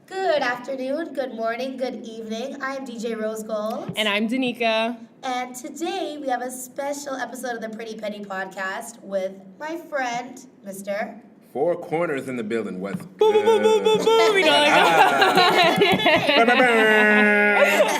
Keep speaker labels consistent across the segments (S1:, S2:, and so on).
S1: Good afternoon, good morning, good evening. I'm DJ Rose Gold.
S2: And I'm Danica.
S1: And today we have a special episode of the Pretty Penny Podcast with my friend, Mr.
S3: 4Korners in the building. What's
S2: Boom, boom, boom, boom, boom, boom. You know,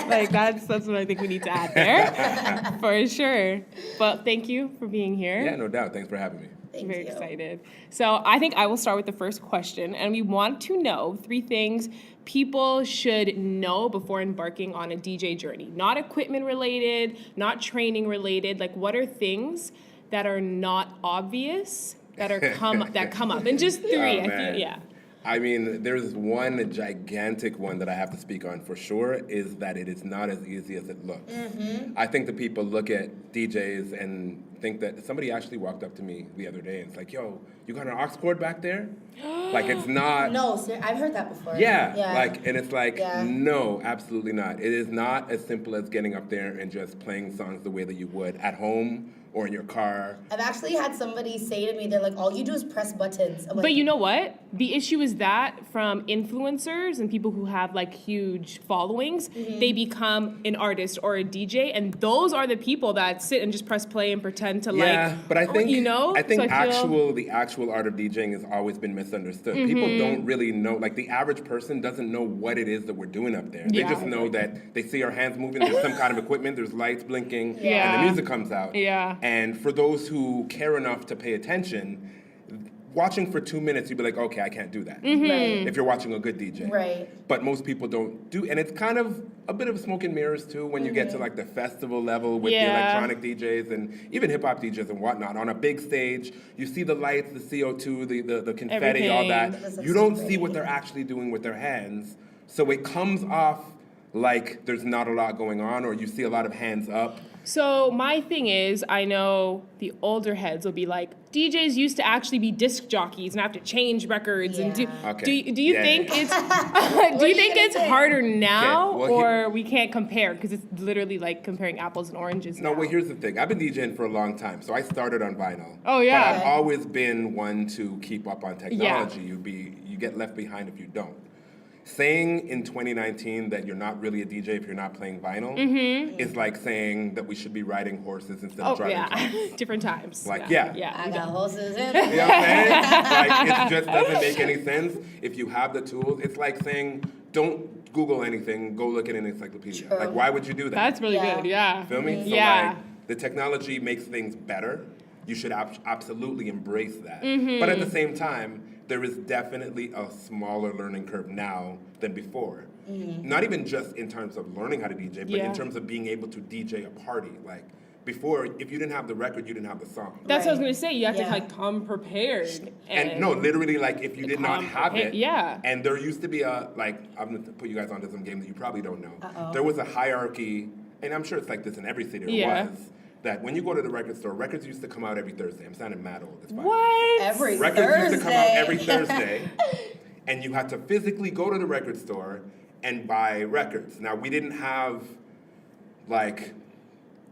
S2: like that's what I think we need to add there, for sure. But thank you for being here.
S3: Yeah, no doubt. Thanks for having me.
S1: Thank
S2: Very
S1: you.
S2: excited. So I think I will start with the first question, and we want to know 3 things people should know before embarking on a DJ journey. Not equipment related, not training related. Like, what are things that are not obvious that come up? And just 3.
S3: Oh,
S2: I
S3: man.
S2: feel, yeah.
S3: I mean, there's one gigantic one that I have to speak on for sure, is that it is not as easy as it looks.
S1: Mm-hmm.
S3: I think that people look at DJs and think that somebody actually walked up to me the other day and it's like, yo, you got an aux cord back there? Like, it's not...
S1: No, sir, I've heard that before.
S3: Yeah, and it's like,
S1: Yeah.
S3: no, absolutely not. It is not as simple as getting up there and just playing songs the way that you would at home or in your car.
S1: I've actually had somebody say to me, they're like, all you do is press buttons. I'm like,
S2: But you know what? The issue is that from influencers and people who have like huge followings, they become an artist or a DJ, and those are the people that sit and just press play and pretend to
S3: But I think I think
S2: So
S3: the actual art of DJing has always been misunderstood. People don't really know, like the average person doesn't know what it is that we're doing up there.
S2: Yeah.
S3: They just know that they see our hands moving, there's some kind of equipment, there's lights blinking,
S2: Yeah.
S3: and the music comes out.
S2: Yeah.
S3: And for those who care enough to pay attention, watching for 2 minutes, you'd be like, okay, I can't do that.
S1: Right.
S3: If you're watching a good DJ.
S1: Right.
S3: But most people don't do, and it's kind of a bit of smoke and mirrors too when you get to like the festival level with the
S2: Yeah.
S3: electronic DJs and even hip hop DJs and whatnot. On a big stage, you see the lights, the CO2, the confetti, all
S2: Everything.
S1: That
S3: that.
S1: looks
S3: You don't
S1: so
S3: see
S1: pretty.
S3: what they're actually doing with their hands. So it comes off like there's not a lot going on, or you see a lot of hands up.
S2: So my thing is, I know the older heads will be like, DJs used to actually be disc jockeys and have to change records and do.
S1: Yeah.
S3: Okay.
S2: Do you
S3: Yeah,
S2: think
S3: yeah.
S2: it's do you think
S1: gonna
S2: it's
S1: say?
S2: harder now,
S3: Okay, well,
S2: or we can't compare because it's literally like comparing apples and oranges?
S3: No,
S2: now.
S3: well, here's the thing. I've been DJing for a long time, so I started on vinyl.
S2: Oh, yeah.
S3: But I've always been one to keep up on technology. You get left behind if you don't. Saying in 2019 that you're not really a DJ if you're not playing vinyl is like saying that we should be riding horses instead of
S2: Oh
S3: driving
S2: yeah,
S3: cars.
S2: different times.
S3: Like,
S1: I
S3: yeah.
S1: got horses in.
S3: You know what I'm saying? Like, it just doesn't make any sense. If you have the tools, it's like saying, don't Google anything, go look at an encyclopedia.
S1: True.
S3: Like, why would you do that?
S2: That's really
S1: Yeah.
S2: good. Yeah.
S3: Feel me? So
S2: Yeah.
S3: like, the technology makes things better. You should absolutely embrace that.
S2: Mm-hmm.
S3: But at the same time, there is definitely a smaller learning curve now than before. Not even just in terms of learning how to DJ, but
S2: Yeah.
S3: in terms of being able to DJ a party. Like before, if you didn't have the record, you didn't have the song.
S2: That's what I was
S1: Right.
S2: gonna say. You have
S1: Yeah.
S2: to like come prepared.
S3: And no, literally, like if you did not have it,
S2: yeah.
S3: And there used to be a I'm gonna put you guys onto some game that you probably don't know.
S1: Uh-oh.
S3: There was a hierarchy, and I'm sure it's like this in every city. Or
S2: Yeah.
S3: was that when you go to the record store, records used to come out every Thursday. I'm sounding mad old. It's fine.
S2: What?
S1: Every
S3: Records
S1: Thursday.
S3: used to come out every Thursday, and you had to physically go to the record store and buy records. Now we didn't have like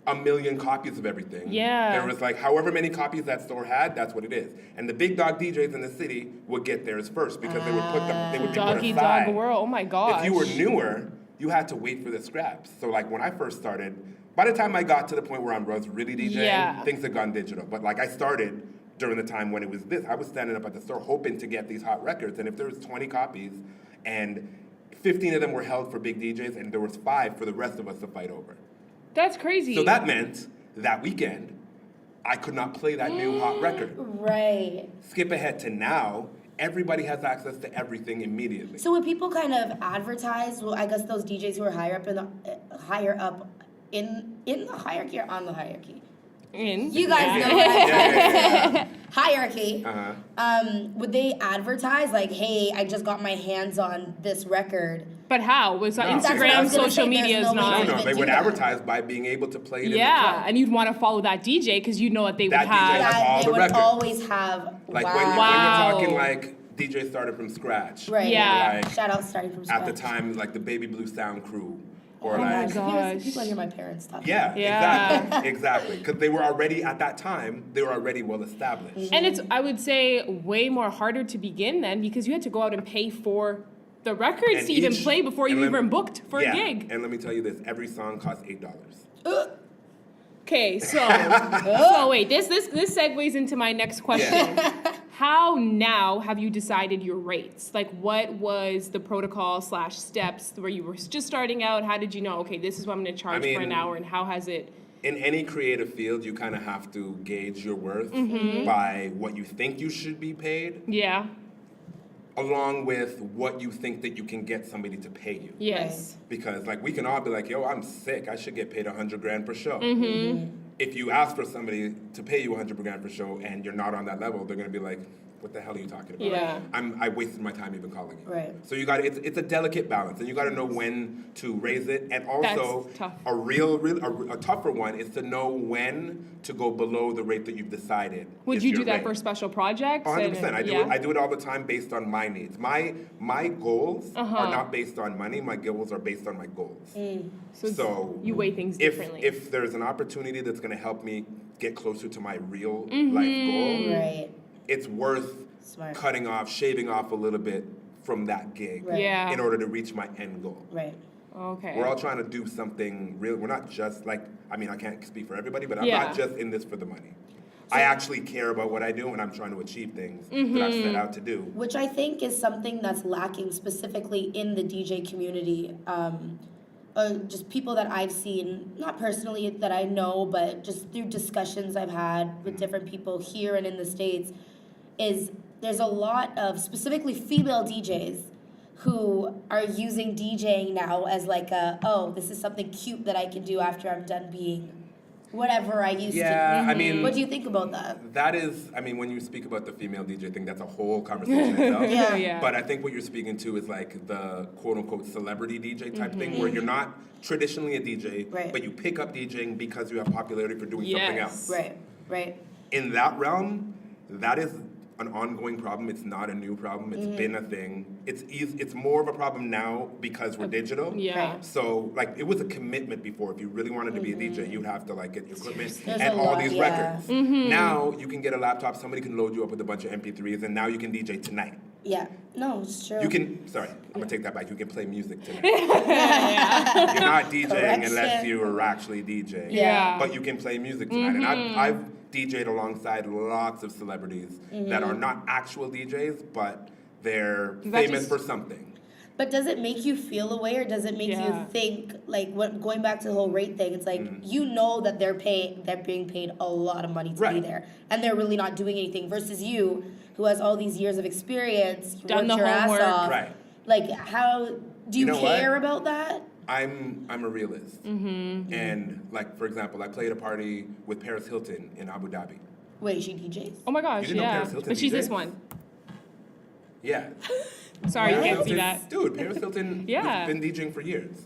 S3: a million copies of everything.
S2: Yeah.
S3: There was like however many copies that store had, that's what it is. And the big dog DJs in the city would get theirs first because they would put them, they would be put
S2: Doggy
S3: aside.
S2: dog world. Oh my gosh.
S3: If you were newer, you had to wait for the scraps. So like when I first started, by the time I got to the point where I was really DJing,
S2: Yeah.
S3: things had gone digital. But like I started during the time when it was this, I was standing up at the store hoping to get these hot records. And if there was 20 copies and 15 of them were held for big DJs and there was 5 for the rest of us to fight over.
S2: That's crazy.
S3: So that meant that weekend, I could not play that new hot record.
S1: Right.
S3: Skip ahead to now, everybody has access to everything immediately.
S1: So would people kind of advertise? Well, I guess those DJs who are higher up in the hierarchy or on the hierarchy? You guys know what I'm trying to say. Hierarchy. Would they advertise like, "Hey, I just got my hands on this record"?
S2: But how? Was
S3: No.
S2: Instagram,
S1: That's what I was gonna
S2: social
S1: say,
S2: media
S1: there's
S2: is
S1: no way
S2: not.
S1: to
S3: No, they
S1: do
S3: would
S1: that.
S3: advertise by being able to play it in the
S2: Yeah,
S3: club.
S2: and you'd want to follow that DJ because you know what they would
S3: That DJ
S2: have.
S3: has all
S1: That they
S3: the
S1: would
S3: records.
S1: always have.
S3: Like
S1: wow.
S3: when
S2: Wow.
S3: you're talking like DJ started from scratch.
S1: Right.
S2: Yeah.
S3: Like,
S1: Shout out starting from scratch.
S3: at the time, like the Baby Blue Sound Crew. Or
S1: Oh my
S3: like,
S1: gosh.
S2: gosh.
S1: People hear my parents talking.
S3: yeah,
S2: Yeah.
S3: exactly. Because they were already, at that time, they were already well established.
S2: And it's, I would say, way more harder to begin then because you had to go out and pay for the records
S3: And
S2: to even
S3: each-
S2: play before you
S3: and let
S2: even
S3: me-
S2: booked for a gig.
S3: And let me tell you this, every song costs $8.
S2: Okay, so wait, this segues into my next question.
S3: Yeah.
S2: How now have you decided your rates? Like, what was the protocol / steps where you were just starting out? How did you know, okay, this is what I'm going to charge for an hour, and how has it?
S3: In any creative field, you kind of have to gauge your worth by what you think you should be paid,
S2: Yeah.
S3: along with what you think that you can get somebody to pay you.
S2: Yes.
S3: Because like we can all be like, yo, I'm sick. I should get paid $100,000 per show.
S2: Mm-hmm.
S3: If you ask for somebody to pay you $100,000 per show and you're not on that level, they're gonna be like, what the hell are you talking about?
S2: Yeah.
S3: I wasted my time even calling you.
S1: Right.
S3: So you got it's a delicate balance, and you got to know when to raise it, and also
S2: That's tough.
S3: a tougher one is to know when to go below the rate that you've decided.
S2: Would
S3: is
S2: you
S3: your
S2: do that
S3: rate.
S2: for special projects?
S3: 100%.
S2: And-
S3: I do it all the time based on my needs. My goals are not based on money. My goals are based on my goals. So
S2: you weigh things differently.
S3: If there's an opportunity that's going to help me get closer to my real life goal,
S1: Right.
S3: it's worth
S1: Smart.
S3: shaving off a little bit from that gig
S1: Right.
S2: Yeah.
S3: in order to reach my end goal.
S1: Right.
S2: Okay.
S3: We're all trying to do something real. We're not just like, I mean, I can't speak for everybody, but I'm
S2: Yeah.
S3: not just in this for the money. I actually care about what I do, and I'm trying to achieve things that I've set out to do.
S1: Which I think is something that's lacking specifically in the DJ community. Just people that I've seen, not personally that I know, but just through discussions I've had with different people here and in the States, is there's a lot of specifically female DJs who are using DJing now as like this is something cute that I can do after I'm done being whatever I used to.
S3: Yeah, I mean,
S1: What do you think about that?
S3: that is, I mean, when you speak about the female DJ thing, that's a whole conversation itself.
S1: Yeah.
S2: Yeah.
S3: But I think what you're speaking to is like the quote unquote celebrity DJ type thing, where you're not traditionally a DJ,
S1: Right.
S3: but you pick up DJing because you have popularity for doing something else.
S1: Right.
S3: In that realm, that is an ongoing problem. It's not a new problem. It's been a thing. It's more of a problem now because we're digital.
S2: Yeah.
S1: Right.
S3: So like it was a commitment before. If you really wanted to be a DJ, you'd have to like get your equipment
S1: There's
S3: and
S1: a
S3: all
S1: lot,
S3: these
S1: yeah.
S3: records. Now you can get a laptop. Somebody can load you up with a bunch of MP3s, and now you can DJ tonight.
S1: Yeah. No, it's true.
S3: You can. Sorry, I'm gonna take that back. You can play music tonight. You're not DJing
S1: Correction.
S3: unless you are actually DJing.
S2: Yeah.
S3: But you can play music tonight, and I've DJ'd alongside lots of celebrities that are not actual DJs, but they're
S2: That
S3: famous
S2: just-
S3: for something.
S1: But does it make you feel a way, or does it make
S2: Yeah.
S1: you think, like, going back to the whole rate thing? It's like you know that they're being paid a lot of money to be
S3: Right.
S1: there, and they're really not doing anything. Versus you, who has all these years of experience, you
S2: Done
S1: worked
S2: the
S1: your
S2: homework.
S1: ass off.
S3: Right.
S1: Like, how do you
S3: You know what?
S1: care about that?
S3: I'm a realist, and like for example, I played a party with Paris Hilton in Abu Dhabi.
S1: Wait, she DJs?
S2: Oh my gosh,
S3: You didn't know
S2: yeah.
S3: Paris Hilton
S2: But she's this
S3: DJs?
S2: one.
S3: Yeah.
S2: Sorry, you
S1: What?
S2: can't see that.
S3: Dude, Paris Hilton
S2: Yeah.
S3: has been DJing for years.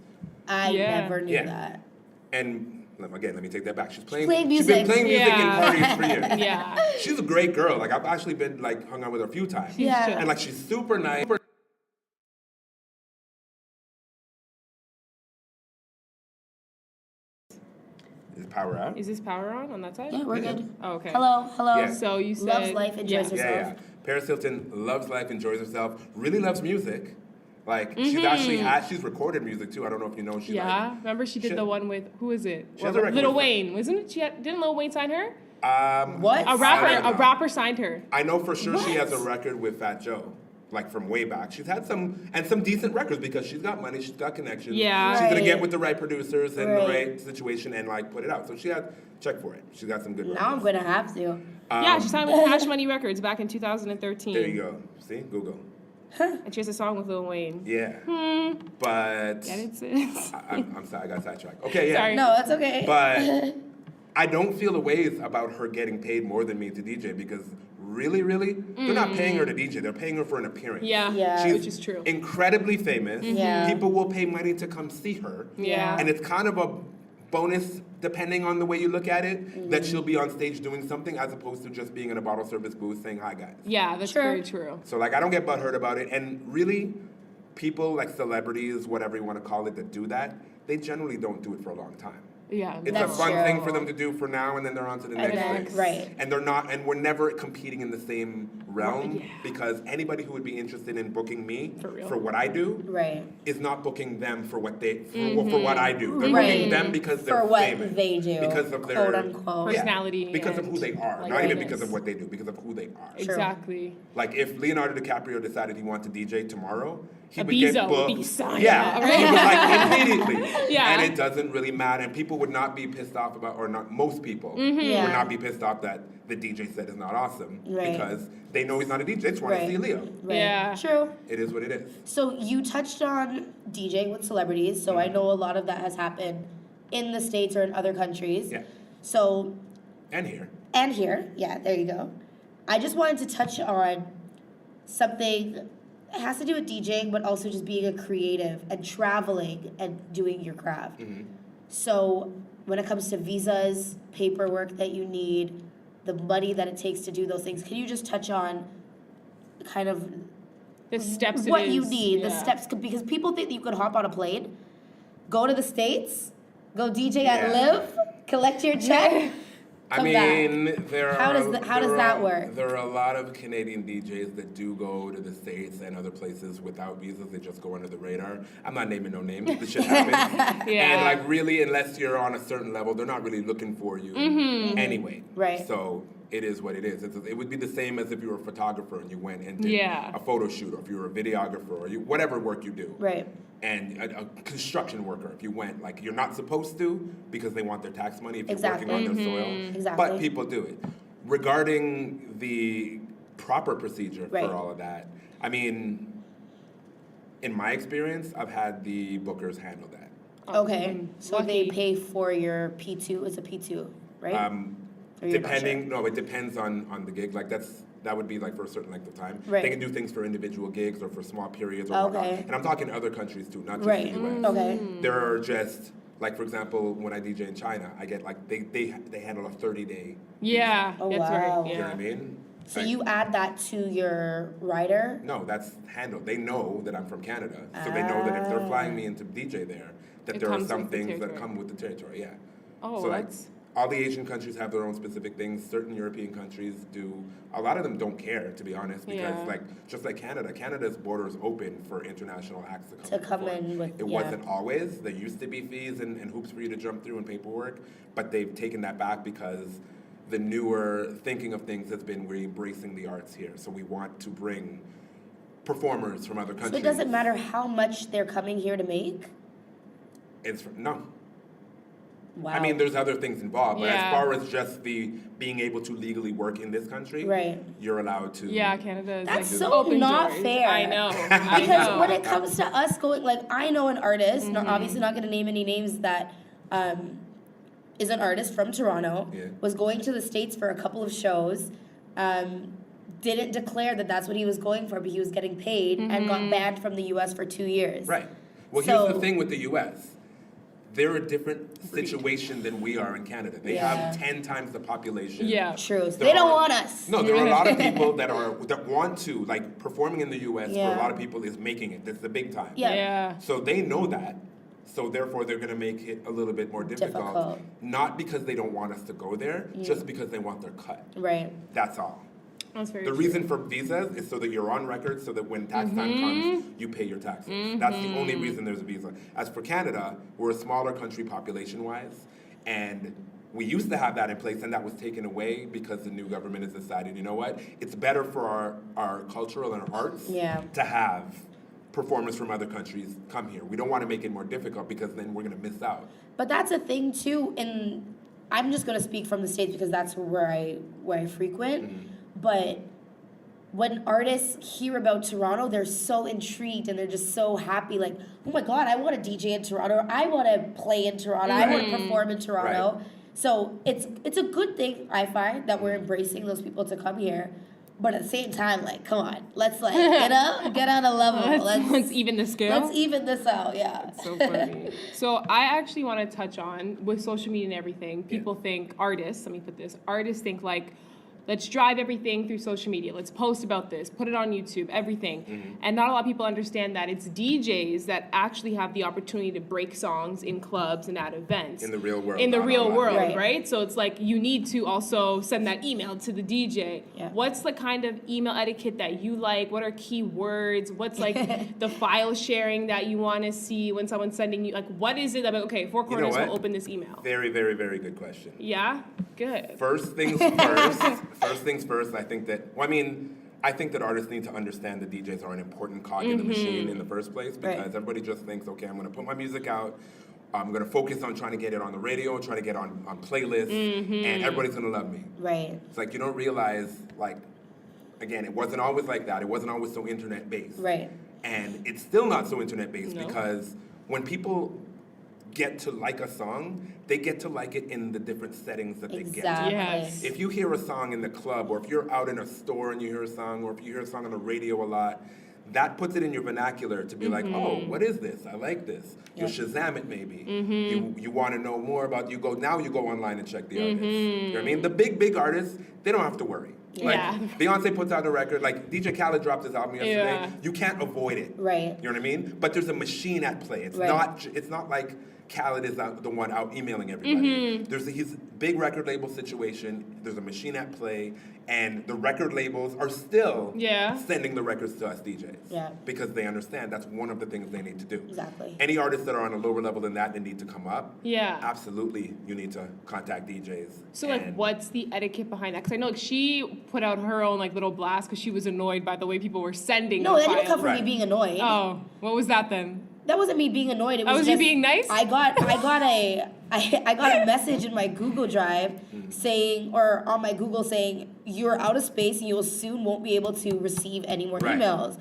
S1: I
S2: Yeah.
S1: never knew
S3: Yeah.
S1: that.
S3: And again, let me take that back. She's playing
S1: playing
S3: She's been
S1: music.
S3: playing music
S2: Yeah.
S3: in parties for years.
S2: Yeah.
S3: She's a great girl. Like I've actually been like hung out with her a few times.
S1: Yeah.
S2: should.
S3: And like she's super nice. Is power out?
S2: Is this power on that side?
S1: Yeah, we're
S3: Yeah.
S1: good.
S2: Oh, okay.
S1: Hello.
S3: Yeah.
S2: So you said
S1: Loves life, enjoys
S2: yeah.
S1: herself.
S3: Yeah. Paris Hilton loves life, enjoys herself, really loves music. Like she's actually she's recorded music too. I don't know if you know. She
S2: Yeah,
S3: like,
S2: remember she did
S3: She-
S2: the one with who is it?
S3: She has a record
S2: Lil
S3: with-
S2: Wayne, wasn't it? Didn't Lil Wayne sign her?
S1: What?
S2: A
S3: I
S2: rapper,
S3: don't know.
S2: signed her.
S3: I know for sure she
S1: What?
S3: has a record with Fat Joe, like from way back. She's had some decent records because she's got money, she's got connections.
S2: Yeah.
S3: She's gonna
S1: Right.
S3: get with the right producers and the
S1: Right.
S3: right situation and like put it out. So she had check for it. She's got some good
S1: Now I'm
S3: records.
S1: gonna have to.
S2: Yeah, she signed with Cash Money Records back in 2013.
S3: There you go. See, Google.
S2: And she has a song with Lil Wayne.
S3: Yeah. But
S2: Get it, sis?
S3: I'm sorry, I got sidetracked. Okay, yeah.
S2: Sorry.
S1: No, that's okay.
S3: But I don't feel a ways about her getting paid more than me to DJ because really, they're not paying her to DJ. They're paying her for an appearance.
S2: Yeah,
S1: Yeah.
S3: She's
S2: which is true.
S3: incredibly famous.
S1: Yeah.
S3: People will pay money to come see her.
S2: Yeah.
S3: And it's kind of a bonus, depending on the way you look at it, that she'll be on stage doing something as opposed to just being in a bottle service booth saying, hi, guys.
S2: Yeah, that's
S1: Sure.
S2: very true.
S3: So, like, I don't get butthurt about it. And really, people, like celebrities, whatever you want to call it, that do that, they generally don't do it for a long time.
S2: Yeah.
S3: It's
S1: That's
S3: a fun thing
S1: true.
S3: for them to do for now, and then they're on to the
S1: And
S3: next
S1: then-
S3: thing.
S1: right.
S3: And they're not, and we're never competing in the same realm
S2: Yeah.
S3: because anybody who would be interested in booking me
S2: For real.
S3: for what I do
S1: Right.
S3: is not booking them for what they for what I do. They're
S1: Right.
S3: booking them because they're
S1: For what
S3: famous,
S1: they do,
S3: because of
S1: quote
S3: their
S1: unquote.
S2: Personality
S3: because of
S2: and
S3: who they are,
S2: like
S3: not even
S2: greatness.
S3: because of what they do, because of who they are.
S2: Exactly.
S3: Like if Leonardo DiCaprio decided he wanted to DJ tomorrow, he would
S2: Ibiza
S3: get booked.
S2: would be signed
S3: yeah,
S2: up,
S3: he would like immediately.
S2: Yeah.
S3: And it doesn't really matter, and people would not be pissed off about, or not most people
S1: Yeah.
S3: would not be pissed off that the DJ set is not awesome
S1: Right.
S3: because they know he's not a DJ. They just want to see Leo.
S1: Right.
S2: Yeah.
S1: True.
S3: It is what it is.
S1: So you touched on DJing with celebrities, so I know a lot of that has happened in the States or in other countries.
S3: Yeah.
S1: So,
S3: And here.
S1: and here, yeah, there you go. I just wanted to touch on something that has to do with DJing, but also just being a creative and traveling and doing your craft.
S3: Mm-hmm.
S1: So when it comes to visas, paperwork that you need, the money that it takes to do those things, can you just touch on kind of
S2: The steps
S1: what
S2: it
S1: you
S2: is,
S1: need, the
S2: yeah.
S1: steps, because people think that you could hop on a plane, go to the States, go DJ at
S3: Yeah.
S1: Live, collect your check.
S3: I
S1: Come
S3: mean,
S1: back.
S3: there
S1: How
S3: are
S1: does that work?
S3: There are a lot of Canadian DJs that do go to the States and other places without visas. They just go under the radar. I'm not naming no names. This shit happens.
S2: Yeah.
S3: And like really, unless you're on a certain level, they're not really looking for you anyway.
S1: Right.
S3: So it is what it is. It would be the same as if you were a photographer and you went and did
S2: Yeah.
S3: a photo shoot, or if you were a videographer, or whatever work you do.
S1: Right.
S3: And a construction worker, if you went, like, you're not supposed to because they want their tax money if you're
S1: Exactly.
S3: working on their soil.
S1: Exactly.
S3: But people do it. Regarding the proper procedure
S1: Right.
S3: for all of that, I mean, in my experience, I've had the bookers handle that.
S1: Okay. So they
S2: Lucky.
S1: pay for your P2. It's a P2, right? Or you're not
S3: Depending, no, it depends on the gig. Like that would be like for a certain length of time.
S1: Right.
S3: They can do things for individual gigs or for small periods or
S1: Okay.
S3: whatnot. And I'm talking other countries too, not just
S1: Right.
S3: the US.
S1: Okay.
S3: There are just, like, for example, when I DJ in China, I get like they handle a 30-day.
S2: Yeah,
S1: Oh,
S2: that's
S1: wow.
S2: right.
S3: You know
S2: Yeah.
S3: what I mean?
S1: So
S3: Like,
S1: you add that to your rider?
S3: No, that's handled. They know that I'm from Canada, so they know that if they're flying me into DJ there, that
S2: It
S3: there are
S2: comes
S3: some
S2: with the
S3: things that
S2: territory.
S3: come with the territory. Yeah.
S2: Oh,
S3: so like
S2: that's
S3: all the Asian countries have their own specific things. Certain European countries do. A lot of them don't care, to be honest, because
S2: Yeah.
S3: like just like Canada, Canada's borders open for international acts
S1: To
S3: to
S1: come
S3: before.
S1: in with-
S3: It
S1: yeah.
S3: wasn't always. There used to be fees and hoops for you to jump through and paperwork, but they've taken that back because the newer thinking of things has been we're embracing the arts here. So we want to bring performers from other
S1: So
S3: countries.
S1: it doesn't matter how much they're coming here to make?
S3: No.
S1: Wow.
S3: I mean, there's other things involved, but as
S2: Yeah.
S3: far as just the being able to legally work in this country,
S1: Right.
S3: you're allowed to.
S2: yeah. Canada is
S1: That's
S2: like
S1: so
S2: open
S1: not
S2: doors.
S1: fair.
S2: I know. I
S1: Because
S2: know.
S1: when it comes to us going, like, I know an artist, obviously not going to name any names, that is an artist from Toronto,
S3: Yeah.
S1: was going to the States for a couple of shows, didn't declare that that's what he was going for, but he was getting paid and got banned from the U.S. for 2 years.
S3: Right. Well,
S1: So-
S3: here's the thing with the U.S. They're a different situation than we are in Canada. They
S1: Yeah.
S3: have 10 times the population.
S2: Yeah.
S1: True. So
S3: There
S1: they don't
S3: are-
S1: want us.
S3: No, there are a lot of people that want to, like, performing in the U.S. for
S1: Yeah.
S3: a lot of people is making it. That's the big time.
S1: Yeah.
S2: Yeah.
S3: So they know that. So therefore, they're going to make it a little bit more difficult.
S1: Difficult.
S3: Not because they don't want us to go there, just because they want their cut.
S1: Right.
S3: That's all.
S2: That's very
S3: The
S2: true.
S3: reason for visas is so that you're on record, so that when tax time comes, you pay your taxes. That's the only reason there's a visa. As for Canada, we're a smaller country population-wise, and we used to have that in place, and that was taken away because the new government has decided, you know what, it's better for our cultural and arts
S1: Yeah.
S3: to have performers from other countries come here. We don't want to make it more difficult because then we're going to miss out.
S1: But that's a thing too. And I'm just gonna speak from the States because that's where I frequent. But when artists hear about Toronto, they're so intrigued and they're just so happy. Like, oh my God, I want to DJ in Toronto. Or I want to play in Toronto. I want to perform in Toronto.
S3: Right.
S1: So it's a good thing, I find, that we're embracing those people to come here. But at the same time, like, come on, let's like get on a level.
S2: Let's even the scale.
S1: Let's even this out. Yeah.
S2: So funny. So I actually want to touch on with social media and everything. People think artists. Let me put this. Artists think like let's drive everything through social media. Let's post about this, put it on YouTube, everything. And not a lot of people understand that it's DJs that actually have the opportunity to break songs in clubs and at events.
S3: In the real world.
S2: In the
S3: not
S2: real
S3: online.
S2: world, right? So it's like you need to also send that email to the DJ.
S1: Yeah.
S2: What's the kind of email etiquette that you like? What are key words? What's like the file sharing that you want to see when someone's sending you? Like, what is it that, okay, 4Korners will open this email?
S3: Very, very, very good question.
S2: Yeah? Good.
S3: First things first, I think that, I think that artists need to understand that DJs are an important cog in the machine in the first place, because everybody just thinks, okay, I'm going to put my music out, I'm going to focus on trying to get it on the radio, try to get on playlists, and everybody's going to love me.
S1: Right.
S3: It's like you don't realize, again, it wasn't always like that. It wasn't always so internet-based.
S1: Right.
S3: And it's still not so internet-based
S2: No.
S3: because when people get to like a song, they get to like it in the different settings that they get to.
S1: Exactly.
S2: Yes.
S3: If you hear a song in the club, or if you're out in a store and you hear a song, or if you hear a song on the radio a lot, that puts it in your vernacular to be like, oh, what is this? I like this. You Shazam it maybe. You want to know more about, you go online and check the artist. You know what I mean? The big artists, they don't have to worry. Like,
S2: Yeah.
S3: Beyonce puts out a record, like DJ Khaled dropped his album yesterday.
S2: Yeah.
S3: You can't avoid it.
S1: Right.
S3: You know what I mean? But there's a machine at play. It's not like Khaled is the one out emailing everybody. There's his big record label situation. There's a machine at play, and the record labels are still sending the records to us DJs.
S1: Yeah.
S3: Because they understand that's one of the things they need to do.
S1: Exactly.
S3: Any artists that are on a lower level than that and need to come up,
S2: Yeah.
S3: absolutely, you need to contact DJs.
S2: So, like, what's the etiquette behind that? Because I know, like, she put out her own, like, little blast because she was annoyed by the way people were sending
S1: No,
S2: the
S1: that didn't come
S2: files.
S1: from me being annoyed.
S2: Oh, what was that then?
S1: That wasn't me being annoyed. It was
S2: was
S1: just,
S2: you being nice?
S1: I got a message in my Google Drive saying, or on my Google saying, you're out of space and you soon won't be able to receive any more emails.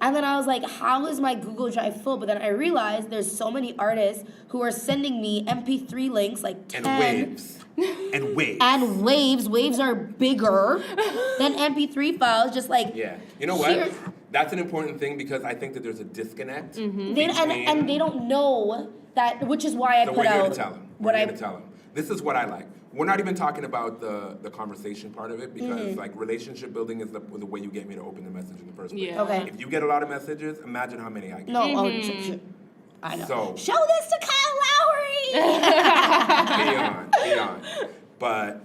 S1: And then I was like, how is my Google Drive full? But then I realized there's so many artists who are sending me MP3 links, like 10.
S3: And waves. And waves.
S1: And waves. Waves are bigger than MP3 files, just like...
S3: Yeah. You know what? That's an important thing because I think that there's a disconnect.
S1: And they don't know that, which is why I
S3: So
S1: put
S3: we're here
S1: out
S3: to tell them.
S1: what
S3: We're here to tell them. This is what I like. We're not even talking about the conversation part of it because like relationship building is the way you get me to open the message in the first place.
S2: Yeah.
S1: Okay.
S3: If you get a lot of messages, imagine how many I get.
S1: No, I know.
S3: So-
S1: Show this to Kyle Lowry.
S3: Beyond. But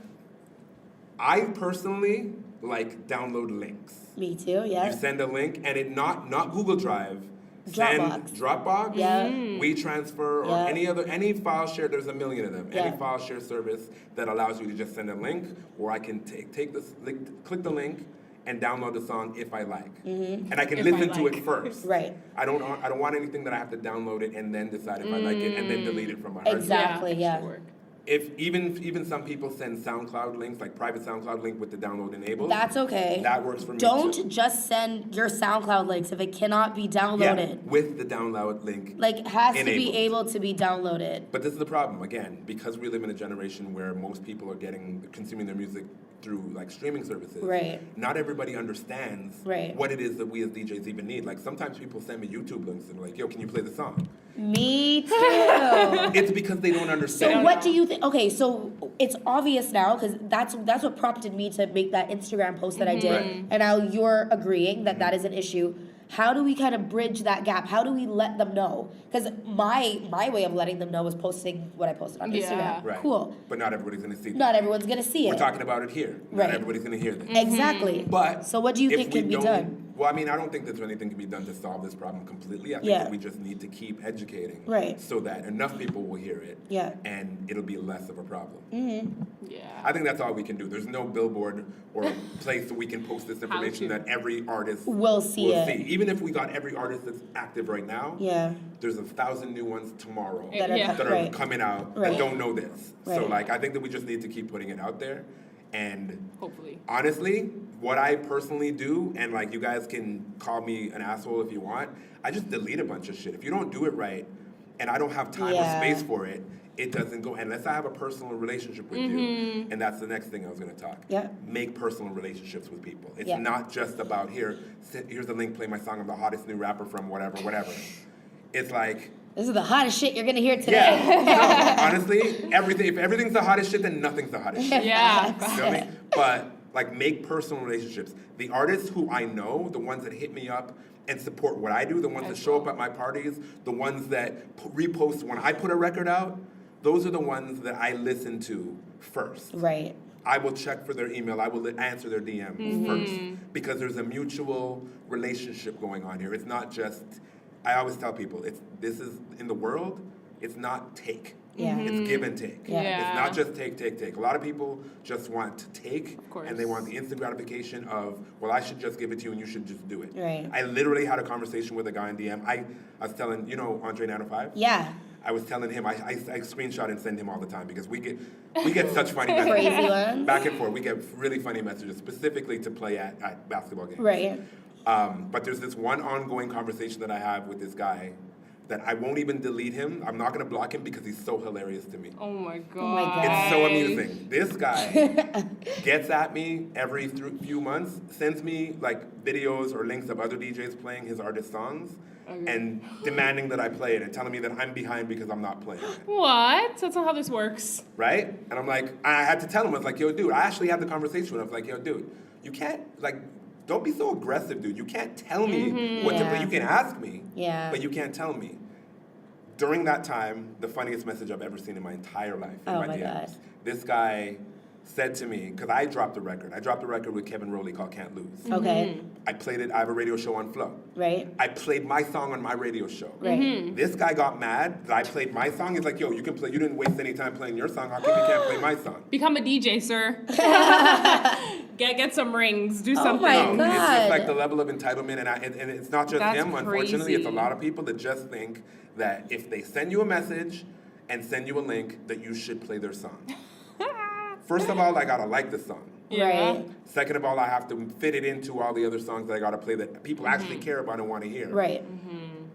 S3: I personally like download links.
S1: Me too.
S3: You
S1: Yeah.
S3: send a link and it not Google Drive.
S1: Dropbox.
S3: Send Dropbox,
S1: Yeah.
S3: WeTransfer, or
S1: Yeah.
S3: any file share. There's a million of them.
S1: Yeah.
S3: Any file share service that allows you to just send a link, or I can take this link, click the link, and download the song if I like, and I can
S2: If I
S3: listen to
S2: like.
S3: it first.
S1: Right.
S3: I don't want anything that I have to download it and then decide if I like it and then delete it from my hard drive.
S1: Exactly. Yeah.
S2: Should work.
S3: If even some people send SoundCloud links, like private SoundCloud link with the download enabled.
S1: That's okay.
S3: That works for me.
S1: Don't
S3: too.
S1: just send your SoundCloud links if it cannot be
S3: Yeah,
S1: downloaded.
S3: with the download link.
S1: Like, it has to be
S3: enabled.
S1: able to be downloaded.
S3: But this is the problem, again, because we live in a generation where most people are consuming their music through like streaming services.
S1: Right.
S3: Not everybody understands
S1: Right.
S3: what it is that we as DJs even need. Like sometimes people send me YouTube links and they're like, yo, can you play the song?
S1: Me too.
S3: It's because they don't understand.
S1: So what do you think? Okay, so it's obvious now because that's what prompted me to make that Instagram post that I did,
S3: Right.
S1: and now you're agreeing that that is an issue. How do we kind of bridge that gap? How do we let them know? Because my way of letting them know was posting what I posted on
S2: Yeah.
S1: Instagram.
S3: Right.
S1: Cool.
S3: But not everybody's gonna see that.
S1: Not everyone's gonna see
S3: We're
S1: it.
S3: talking about it here.
S1: Right.
S3: Not everybody's gonna hear this.
S1: Exactly.
S3: But
S1: so what do you
S3: if
S1: think
S3: we
S1: can be
S3: don't-
S1: done?
S3: Well, I mean, I don't think there's anything can be done to solve this problem completely. I think
S1: Yeah.
S3: that we just need to keep educating,
S1: Right.
S3: so that enough people will hear it,
S1: Yeah.
S3: and it'll be less of a problem.
S2: Yeah.
S3: I think that's all we can do. There's no billboard or place that we can post this information
S2: to.
S3: that every artist
S1: Will see it.
S3: Even if we got every artist that's active right now,
S1: Yeah.
S3: there's 1,000 new ones tomorrow
S2: That are-
S1: Yeah.
S3: that are
S1: Right.
S3: coming out
S1: Right.
S3: that don't know this. So
S1: Right.
S3: like, I think that we just need to keep putting it out there. And
S2: Hopefully.
S3: honestly, what I personally do, and like you guys can call me an asshole if you want, I just delete a bunch of shit. If you don't do it right, and I don't have time
S1: Yeah.
S3: or space for it, it doesn't go, unless I have a personal relationship with you, and that's the next thing I was gonna talk.
S1: Yeah.
S3: Make personal relationships with people. It's
S1: Yeah.
S3: not just about, here's a link, play my song, I'm the hottest new rapper from whatever. It's like,
S1: This is the hottest shit you're gonna hear today.
S3: yeah, no, honestly, if everything's the hottest shit, then nothing's the hottest shit.
S2: Yeah.
S3: You feel me? But Like, make personal relationships. The artists who I know, the ones that hit me up and support what I do, the ones that show up at my parties, the ones that repost when I put a record out, those are the ones that I listen to first.
S1: Right.
S3: I will check for their email. I will answer their DM first, because there's a mutual relationship going on here. It's not just, I always tell people, this is, in the world, it's not take.
S1: Yeah.
S3: It's give and take.
S2: Yeah.
S3: It's not just take. A lot of people just want to take,
S2: course.
S3: and they want the instant gratification of, well, I should just give it to you and you should just do it.
S1: Right.
S3: I literally had a conversation with a guy in DM. I was telling, you know, Andre 905?
S1: Yeah.
S3: I was telling him, I screenshot and send him all the time, because we get such funny messages.
S1: Crazy ones.
S3: Back and forth. We get really funny messages specifically to play at basketball games.
S1: Right.
S3: But there's this one ongoing conversation that I have with this guy that I won't even delete him. I'm not going to block him because he's so hilarious to me.
S2: Oh my god.
S1: Oh my God.
S3: It's so amusing. This guy gets at me every few months, sends me like videos or links of other DJs playing his artist songs, and demanding that I play it, and telling me that I'm behind because I'm not playing it.
S2: What? That's not how this works.
S3: Right? And I'm like, I had to tell him, I was like, yo, dude, I actually had the conversation with him. I was like, yo, dude, you can't, like, don't be so aggressive, dude. You can't tell me what to play. You can ask me, but you can't tell me. During that time, the funniest message I've ever seen in my entire life.
S1: Oh my God.
S3: This guy said to me, because I dropped a record. I dropped a record with Kevin Rowley called Can't Lose.
S1: Okay.
S3: I played it. I have a radio show on Flow.
S1: Right.
S3: I played my song on my radio show.
S1: Right.
S3: This guy got mad that I played my song. He's like, yo, you can play. You didn't waste any time playing your song. How come you can't play my song?
S2: Become a DJ, sir. get some rings. Do something.
S1: my
S3: No, it's just
S1: God.
S3: like the level of entitlement, and it's not just
S2: That's
S3: him. Unfortunately, it's a
S2: crazy.
S3: lot of people that just think that if they send you a message and send you a link, that you should play their song. First of all, I gotta like the song.
S2: Yeah.
S1: Right.
S3: Second of all, I have to fit it into all the other songs that I gotta play that people actually care about and want to hear.
S1: Right.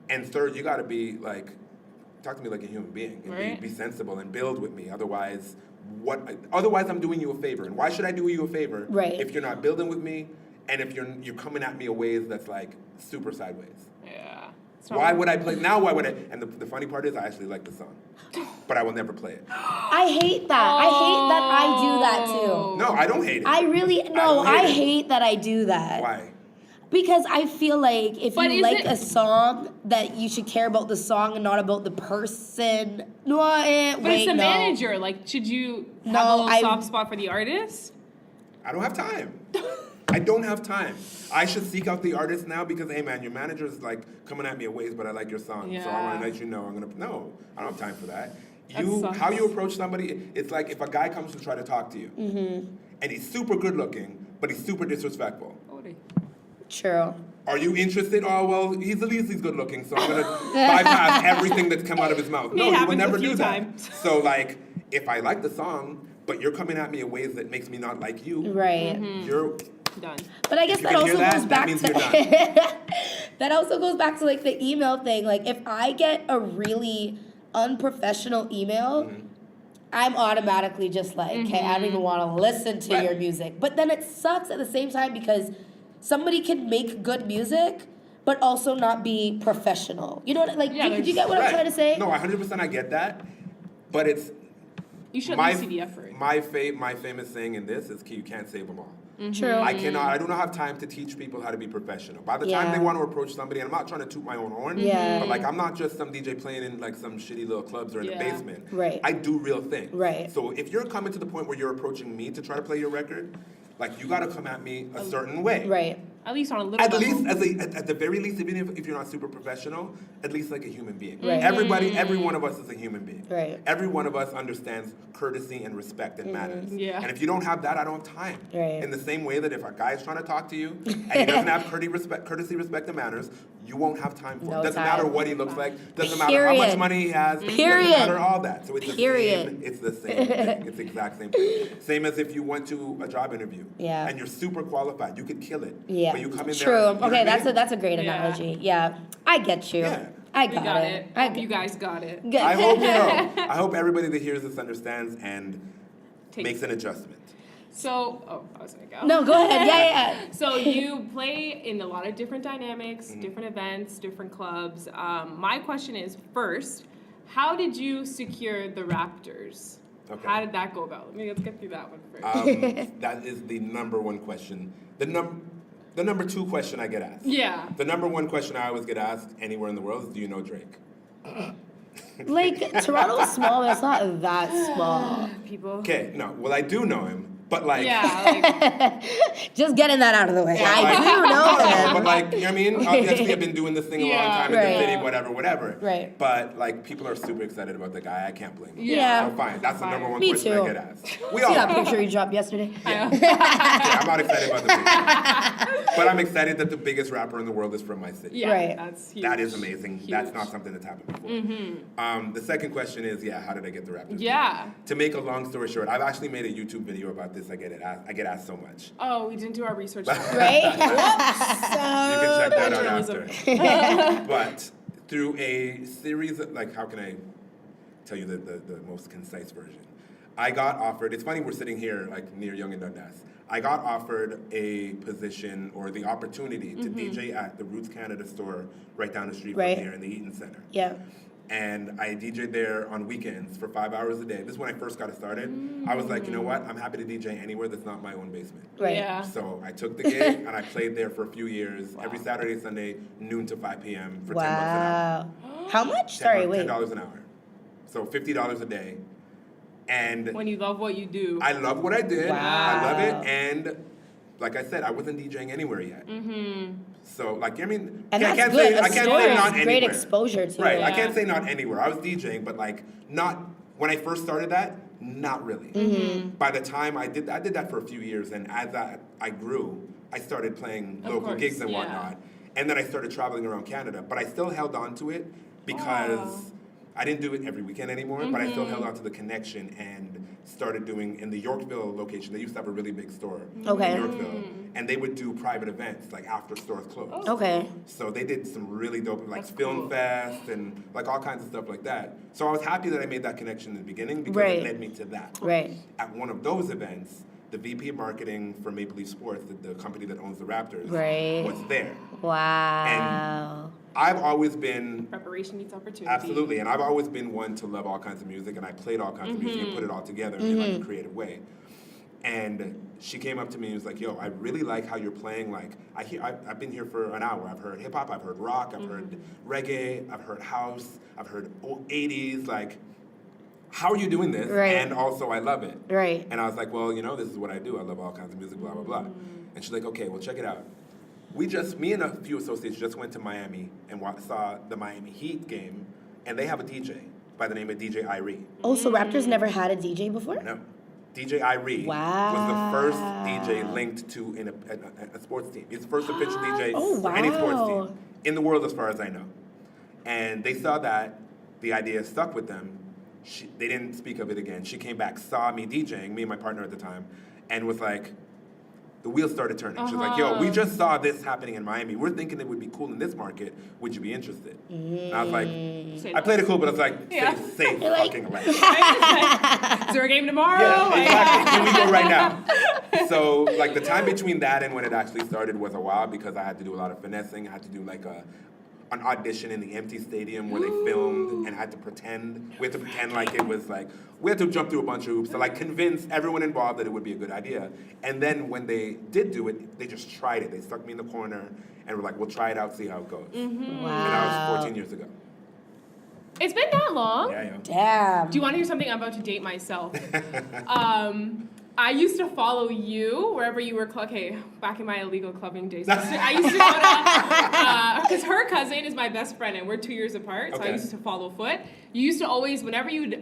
S3: And third, you gotta be like, talk to me like a human being, and
S2: Right.
S3: be sensible and build with me. Otherwise, Otherwise, I'm doing you a favor. And why should I do you a favor
S1: Right.
S3: if you're not building with me, and if you're coming at me a ways that's like super sideways?
S2: Yeah.
S3: Why would I play now? Why would I? And the funny part is, I actually like the song, but I will never play it.
S1: I hate that. I hate that I do that too.
S3: No, I don't hate it.
S1: I really no.
S3: don't hate
S1: I
S3: it.
S1: hate that I do that.
S3: Why?
S1: Because I feel like if
S2: But
S1: you
S2: is
S1: like
S2: it-
S1: a song, that you should care about the song and not about the person. No,
S2: But
S1: wait,
S2: it's the
S1: no.
S2: manager. Like, should you have
S1: No,
S2: a little
S1: I-
S2: soft spot for the artist?
S3: I don't have time. I don't have time. I should seek out the artist now because, hey man, your manager's like coming at me a ways, but I like your song, so I
S2: Yeah.
S3: want to let you know No, I don't have time for that.
S2: That sucks.
S3: How you approach somebody, it's like if a guy comes to try to talk to you, and he's super good looking, but he's super disrespectful.
S1: True.
S3: Are you interested? Oh, well, he's at least he's good looking, so I'm going to bypass everything that's come out of his mouth. No,
S2: It
S3: you would
S2: happens
S3: never
S2: a few
S3: do that.
S2: times.
S3: So, like, if I like the song, but you're coming at me in ways that makes me not like you,
S1: Right.
S3: you're...
S2: Done.
S1: But I guess
S3: If you
S1: that
S3: can
S1: also
S3: hear that,
S1: goes
S3: that
S1: back
S3: means
S1: to
S3: you're
S1: that also goes back to like the email thing. Like if I get a really unprofessional email, I'm automatically just like, okay, I don't even want to listen to
S3: Right.
S1: your music. But then it sucks at the same time because somebody can make good music but also not be professional. You know what like
S2: Yeah,
S1: do you
S2: there's-
S1: get what I'm
S3: Right.
S1: trying to say?
S3: No, 100% I get that, but it's...
S2: You should at least see the effort.
S3: My famous saying in this is, you can't save them all.
S1: True.
S3: I do not have time to teach people how to be professional. By the time
S1: Yeah.
S3: they want to approach somebody, and I'm not trying to toot my own horn,
S1: Yeah.
S3: but like I'm not just some DJ playing in like some shitty little clubs or in the
S2: Yeah.
S3: basement.
S1: Right.
S3: I do real things.
S1: Right.
S3: So if you're coming to the point where you're approaching me to try to play your record, like you got to come at me a certain way.
S1: Right.
S2: At least on a little
S3: At
S2: level.
S3: least, at the very least, even if you're not super professional, at least like a human being.
S1: Right.
S3: Every one of us is a human being.
S1: Right.
S3: Every one of us understands courtesy and respect and manners.
S2: Yeah.
S3: And if you don't have that, I don't have time.
S1: Right.
S3: In the same way that if a guy is trying to talk to you and he doesn't have courtesy, respect, and manners, you won't have time for it.
S1: No
S3: Doesn't
S1: time.
S3: matter what he looks like. Doesn't matter how much
S1: Period.
S3: money he has.
S1: Period.
S3: Doesn't matter all that. So it's
S1: Period.
S3: it's the same thing. It's the exact same thing. Same as if you went to a job interview.
S1: Yeah.
S3: And you're super qualified. You could kill it.
S1: Yeah.
S3: But you come in
S1: True.
S3: there. You know what
S1: Okay,
S3: I mean?
S1: that's a great
S2: Yeah.
S1: analogy. Yeah. I get you.
S3: Yeah.
S1: I
S2: We
S1: got,
S2: got
S1: it.
S2: it.
S1: I
S2: Hope you guys got it.
S1: Good.
S3: I hope so. I hope everybody that hears this understands and
S2: Takes
S3: makes an adjustment.
S2: So, I was gonna go.
S1: No, go ahead. Yeah.
S2: So you play in a lot of different dynamics, different events, different clubs. My question is, first, how did you secure the Raptors?
S3: Okay.
S2: How did that go about? Let's get through that one first.
S3: That is the number one question. The number two question I get asked.
S2: Yeah.
S3: The number one question I always get asked anywhere in the world is, do you know Drake?
S1: Like, Toronto's small, but it's not that small.
S2: People.
S3: Okay, no. Well, I do know him, but like...
S2: Yeah, like,
S1: Just getting that out of the way.
S3: But
S1: I
S3: like,
S1: do know
S3: no, but
S1: him.
S3: like, you know what I mean? Obviously, I've been doing this thing a long
S2: Yeah.
S3: time in
S1: Right.
S3: the city, whatever.
S1: Right.
S3: But like, people are super excited about the guy. I can't blame them.
S1: Yeah.
S3: So fine. That's the number one
S1: Me
S3: question
S1: too.
S3: I get asked. We
S1: See
S3: all.
S1: that picture you dropped yesterday?
S2: yeah.
S3: Yeah, I'm not excited about the picture. But I'm excited that the biggest rapper in the world is from my city.
S2: Yeah,
S1: Right.
S2: that's huge.
S3: That is amazing.
S2: Huge.
S3: That's not something that's happened before. The second question is, how did I get the Raptors?
S2: Yeah.
S3: To make a long story short, I've actually made a YouTube video about this. I get asked so much.
S2: Oh, we didn't do our research.
S1: Right?
S3: You can check that out
S2: Journalism.
S3: after. But through a series of, like, how can I tell you the most concise version? I got offered, it's funny we're sitting here, like, near Yonge and Dundas. I got offered a position or the opportunity to DJ at the Roots Canada store right down the street
S1: Right.
S3: from here in the Eaton Center.
S1: Yeah.
S3: And I DJ'd there on weekends for 5 hours a day. This is when I first got it started. I was like, you know what? I'm happy to DJ anywhere that's not my own basement.
S1: Right.
S2: Yeah.
S3: So I took the gig and I played there for a few years, every Saturday, Sunday, noon to 5 p.m. for $10 an hour.
S1: Wow. How much? Sorry, wait.
S3: $10 an hour. So $50 a day. And
S2: When you love what you do.
S3: I love what I did.
S1: Wow.
S3: I love it. And like I said, I wasn't DJing anywhere yet. So, like, I mean,
S1: And
S3: I
S1: that's
S3: can't
S1: good.
S3: say, I can't say not
S1: Great
S3: anywhere.
S1: exposure too.
S3: Right, I
S2: Yeah.
S3: can't say not anywhere. I was DJing, but like not when I first started that, not really. By the time I did that for a few years, and as I grew, I started playing
S2: Of
S3: local
S2: course,
S3: gigs and
S2: yeah.
S3: whatnot, and then I started traveling around Canada. But I still held on to it because I didn't do it every weekend anymore. But I still held on to the connection and started doing in the Yorkville location. They used to have a really big store
S1: Okay.
S3: in Yorkville, and they would do private events like after stores closed.
S1: Okay.
S3: So they did some really dope, like
S2: That's
S3: Film
S2: cool.
S3: Fest and like all kinds of stuff like that. So I was happy that I made that connection in the beginning because
S1: Right.
S3: it led me to that.
S1: Right.
S3: At one of those events, the VP of marketing for Maple Leaf Sports, the company that owns the Raptors,
S1: Right.
S3: was there.
S1: Wow.
S3: I've always been,
S2: Preparation meets opportunity.
S3: absolutely, and I've always been one to love all kinds of music, and I played all kinds of music and put it all together in like a creative way. And she came up to me and was like, yo, I really like how you're playing. Like, I've been here for an hour. I've heard hip hop, I've heard rock, I've heard reggae, I've heard house, I've heard old 80s. Like, how are you doing this?
S1: Right.
S3: And also, I love it.
S1: Right.
S3: And I was like, well, you know, this is what I do. I love all kinds of music, blah, blah, blah. And she's like, okay, well, check it out. Me and a few associates just went to Miami and saw the Miami Heat game, and they have a DJ by the name of DJ Irie.
S1: Oh, so Raptors never had a DJ before?
S3: No. DJ Irie was the first DJ linked to a sports team. He's the first official DJ
S1: Oh,
S3: for any sports
S1: wow.
S3: team in the world as far as I know. And they saw that, the idea stuck with them. They didn't speak of it again. She came back, saw me DJing, me and my partner at the time, and was like, the wheels started turning. She was like, yo, we just saw this happening in Miami. We're thinking it would be cool in this market. Would you be interested? And I was like, I played it cool, but I was like,
S2: Yeah.
S3: say fucking less.
S2: Is there a game tomorrow?
S3: Yeah, exactly. Can we go right now? So, like, the time between that and when it actually started was a while because I had to do a lot of finessing. I had to do, like, an audition in the empty stadium where they filmed and had to pretend. We had to pretend like it was, like, we had to jump through a bunch of hoops to, like, convince everyone involved that it would be a good idea. And then when they did do it, they just tried it. They stuck me in the corner and were like, we'll try it out, see how it goes.
S1: Wow.
S3: And that was 14 years ago.
S2: It's been that long.
S3: Yeah.
S1: Damn.
S2: Do you want to hear something? I'm about to date myself. I used to follow you wherever you were. Okay, back in my illegal clubbing days. I used to go to, because her cousin is my best friend and we're 2 years apart, so I
S3: Okay.
S2: used to follow foot. You used to always, whenever you'd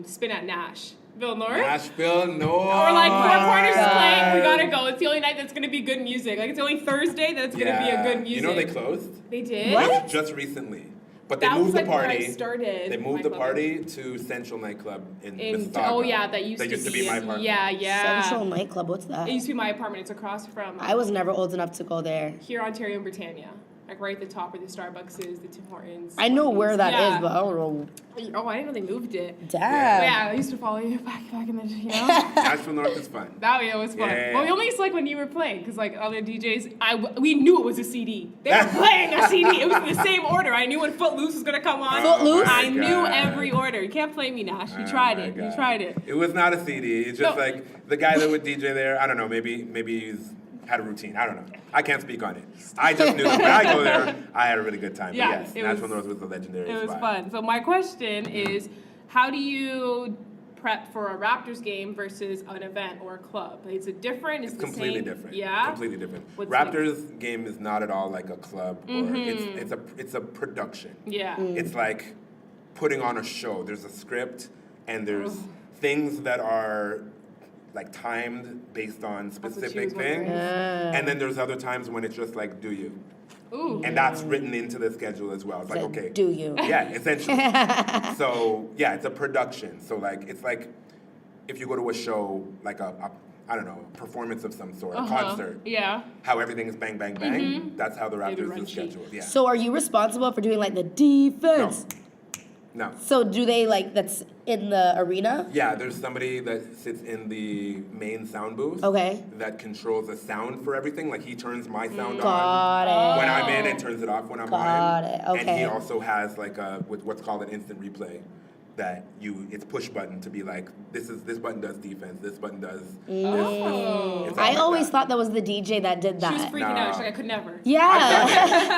S2: spin at Nashville North,
S3: Nashville North.
S2: or like 4Korners is
S1: God.
S2: playing, we gotta go. It's the only night that's gonna be good music. Like it's the only Thursday that's gonna be a good music.
S3: You know they closed?
S2: They did?
S1: What?
S3: Just recently. But they
S2: That was
S3: moved the
S2: like where I
S3: party.
S2: started
S3: They moved
S2: my
S3: the
S2: clubbing.
S3: party to Central Nightclub in Mississauga.
S2: Oh yeah, that used
S3: to be my apartment.
S2: Yeah.
S1: Central nightclub, what's that?
S2: It used to be my apartment. It's across from
S1: I was never old enough to go there.
S2: here, Ontario and Britannia. Like right at the top where the Starbucks is, the Tim Hortons.
S1: I know where that is,
S2: Yeah.
S1: but I don't know.
S2: Oh, I didn't know they moved it.
S1: Damn.
S2: Yeah, I used to follow you back in the,
S3: Nashville North is fun.
S2: That was fun.
S3: Yeah.
S2: Well, we only used to like when you were playing, because like other DJs, we knew it was a CD. They were playing a CD. It was the same order. I knew when Footloose was gonna come on.
S1: Footloose?
S2: I knew
S3: God.
S2: every order. You can't play me, Nash. You tried it.
S3: God.
S2: You tried it.
S3: It was not a CD. It's just
S2: No.
S3: like the guy that would DJ there. I don't know. Maybe he's had a routine. I don't know. I can't speak on it. I just knew that when I go there, I had a really good time.
S2: Yeah,
S3: but yes,
S2: it
S3: Nashville
S2: was-
S3: North was a legendary
S2: It was
S3: spot.
S2: fun. So my question is, how do you prep for a Raptors game versus an event or a club? Is it different? Is
S3: It's
S2: it the
S3: completely
S2: same?
S3: different.
S2: Yeah.
S3: Completely different.
S2: What's
S3: Raptors game is not at all like a club or it's a production.
S2: Yeah.
S3: It's like putting on a show. There's a script and there's things that are like timed based on
S2: what she
S3: specific
S2: was wondering.
S3: things. And then there's other times when it's just like, do you?
S2: Ooh.
S3: And that's written into the schedule as well. It's like, okay.
S1: Do you?
S3: Yeah, essentially. So, yeah, it's a production. So, like, it's like if you go to a show, like I don't know, a performance of some sort, a concert,
S2: Yeah.
S3: how everything is bang, bang, bang, that's how the
S2: do
S3: Raptors
S2: run
S3: is
S2: sheet.
S3: scheduled. Yeah.
S1: So are you responsible for doing like the defense?
S3: No.
S1: So do they like that's in the arena?
S3: Yeah, there's somebody that sits in the main sound booth.
S1: Okay.
S3: That controls the sound for everything. Like he turns my sound on
S1: Got it.
S3: when I'm in and turns it off when I'm
S1: Got
S3: on.
S1: it,
S3: And he
S1: okay.
S3: also has like with what's called an instant replay. That it's push button to be like this button does defense, this button does this. It's all
S1: I
S3: like
S1: always
S3: that.
S1: thought that was the DJ that did
S2: She was
S1: that.
S2: freaking
S3: Nah.
S2: out. She's like, I could never.
S1: Yeah.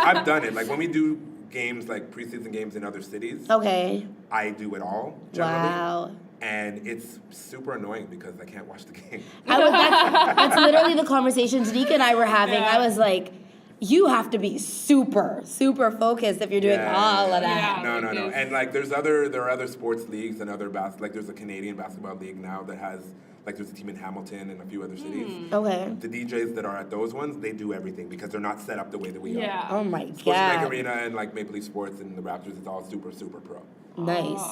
S3: I've done it. Like when we do games like preseason games in other cities,
S1: Okay.
S3: I do it all generally.
S1: Wow.
S3: And it's super annoying because I can't watch the game.
S1: That's literally the conversation Tanika and I were having.
S2: Yeah.
S1: I was like, you have to be super, super focused if you're doing
S3: Yeah.
S1: all of that.
S2: Yeah.
S3: No.
S2: Yes.
S3: And like there are other sports leagues and other like there's a Canadian basketball league now that has like there's a team in Hamilton and a few other cities.
S1: Okay.
S3: The DJs that are at those ones, they do everything because they're not set up the way that we
S2: Yeah.
S3: are.
S1: Oh my
S3: Scotiabank
S1: God.
S3: Arena and like Maple Leaf Sports and the Raptors, it's all super, super pro.
S1: Nice.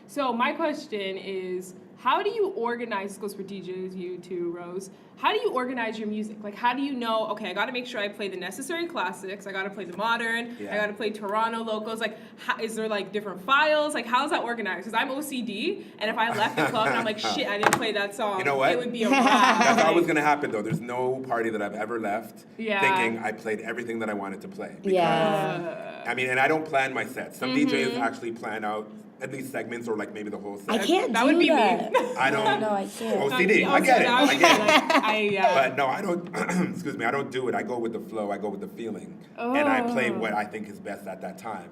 S2: So my question is, how do you organize, this goes for DJs, you too, Rose, how do you organize your music? Like, how do you know, okay, I got to make sure I play the necessary classics, I got to play the modern, I got to play Toronto locals, like, is there, like, different files? Like, how's that organized? Because I'm OCD, and if I left the club and I'm like, shit, I didn't play that song,
S3: You know what?
S2: it would be a wrap.
S3: That's always going to happen, though. There's no party that I've ever left
S2: Yeah.
S3: thinking I played everything that I wanted to play.
S1: Yeah.
S3: I mean, and I don't plan my sets. Some DJs actually plan out at least segments or like maybe the whole set.
S1: I can't
S2: That
S1: do
S2: would be me.
S1: that.
S3: I don't.
S1: No, I can't.
S3: OCD. I get it. I get it.
S2: Yeah.
S3: But no, I don't. Excuse me. I don't do it. I go with the flow. I go with the feeling, and I play what I think is best at that time.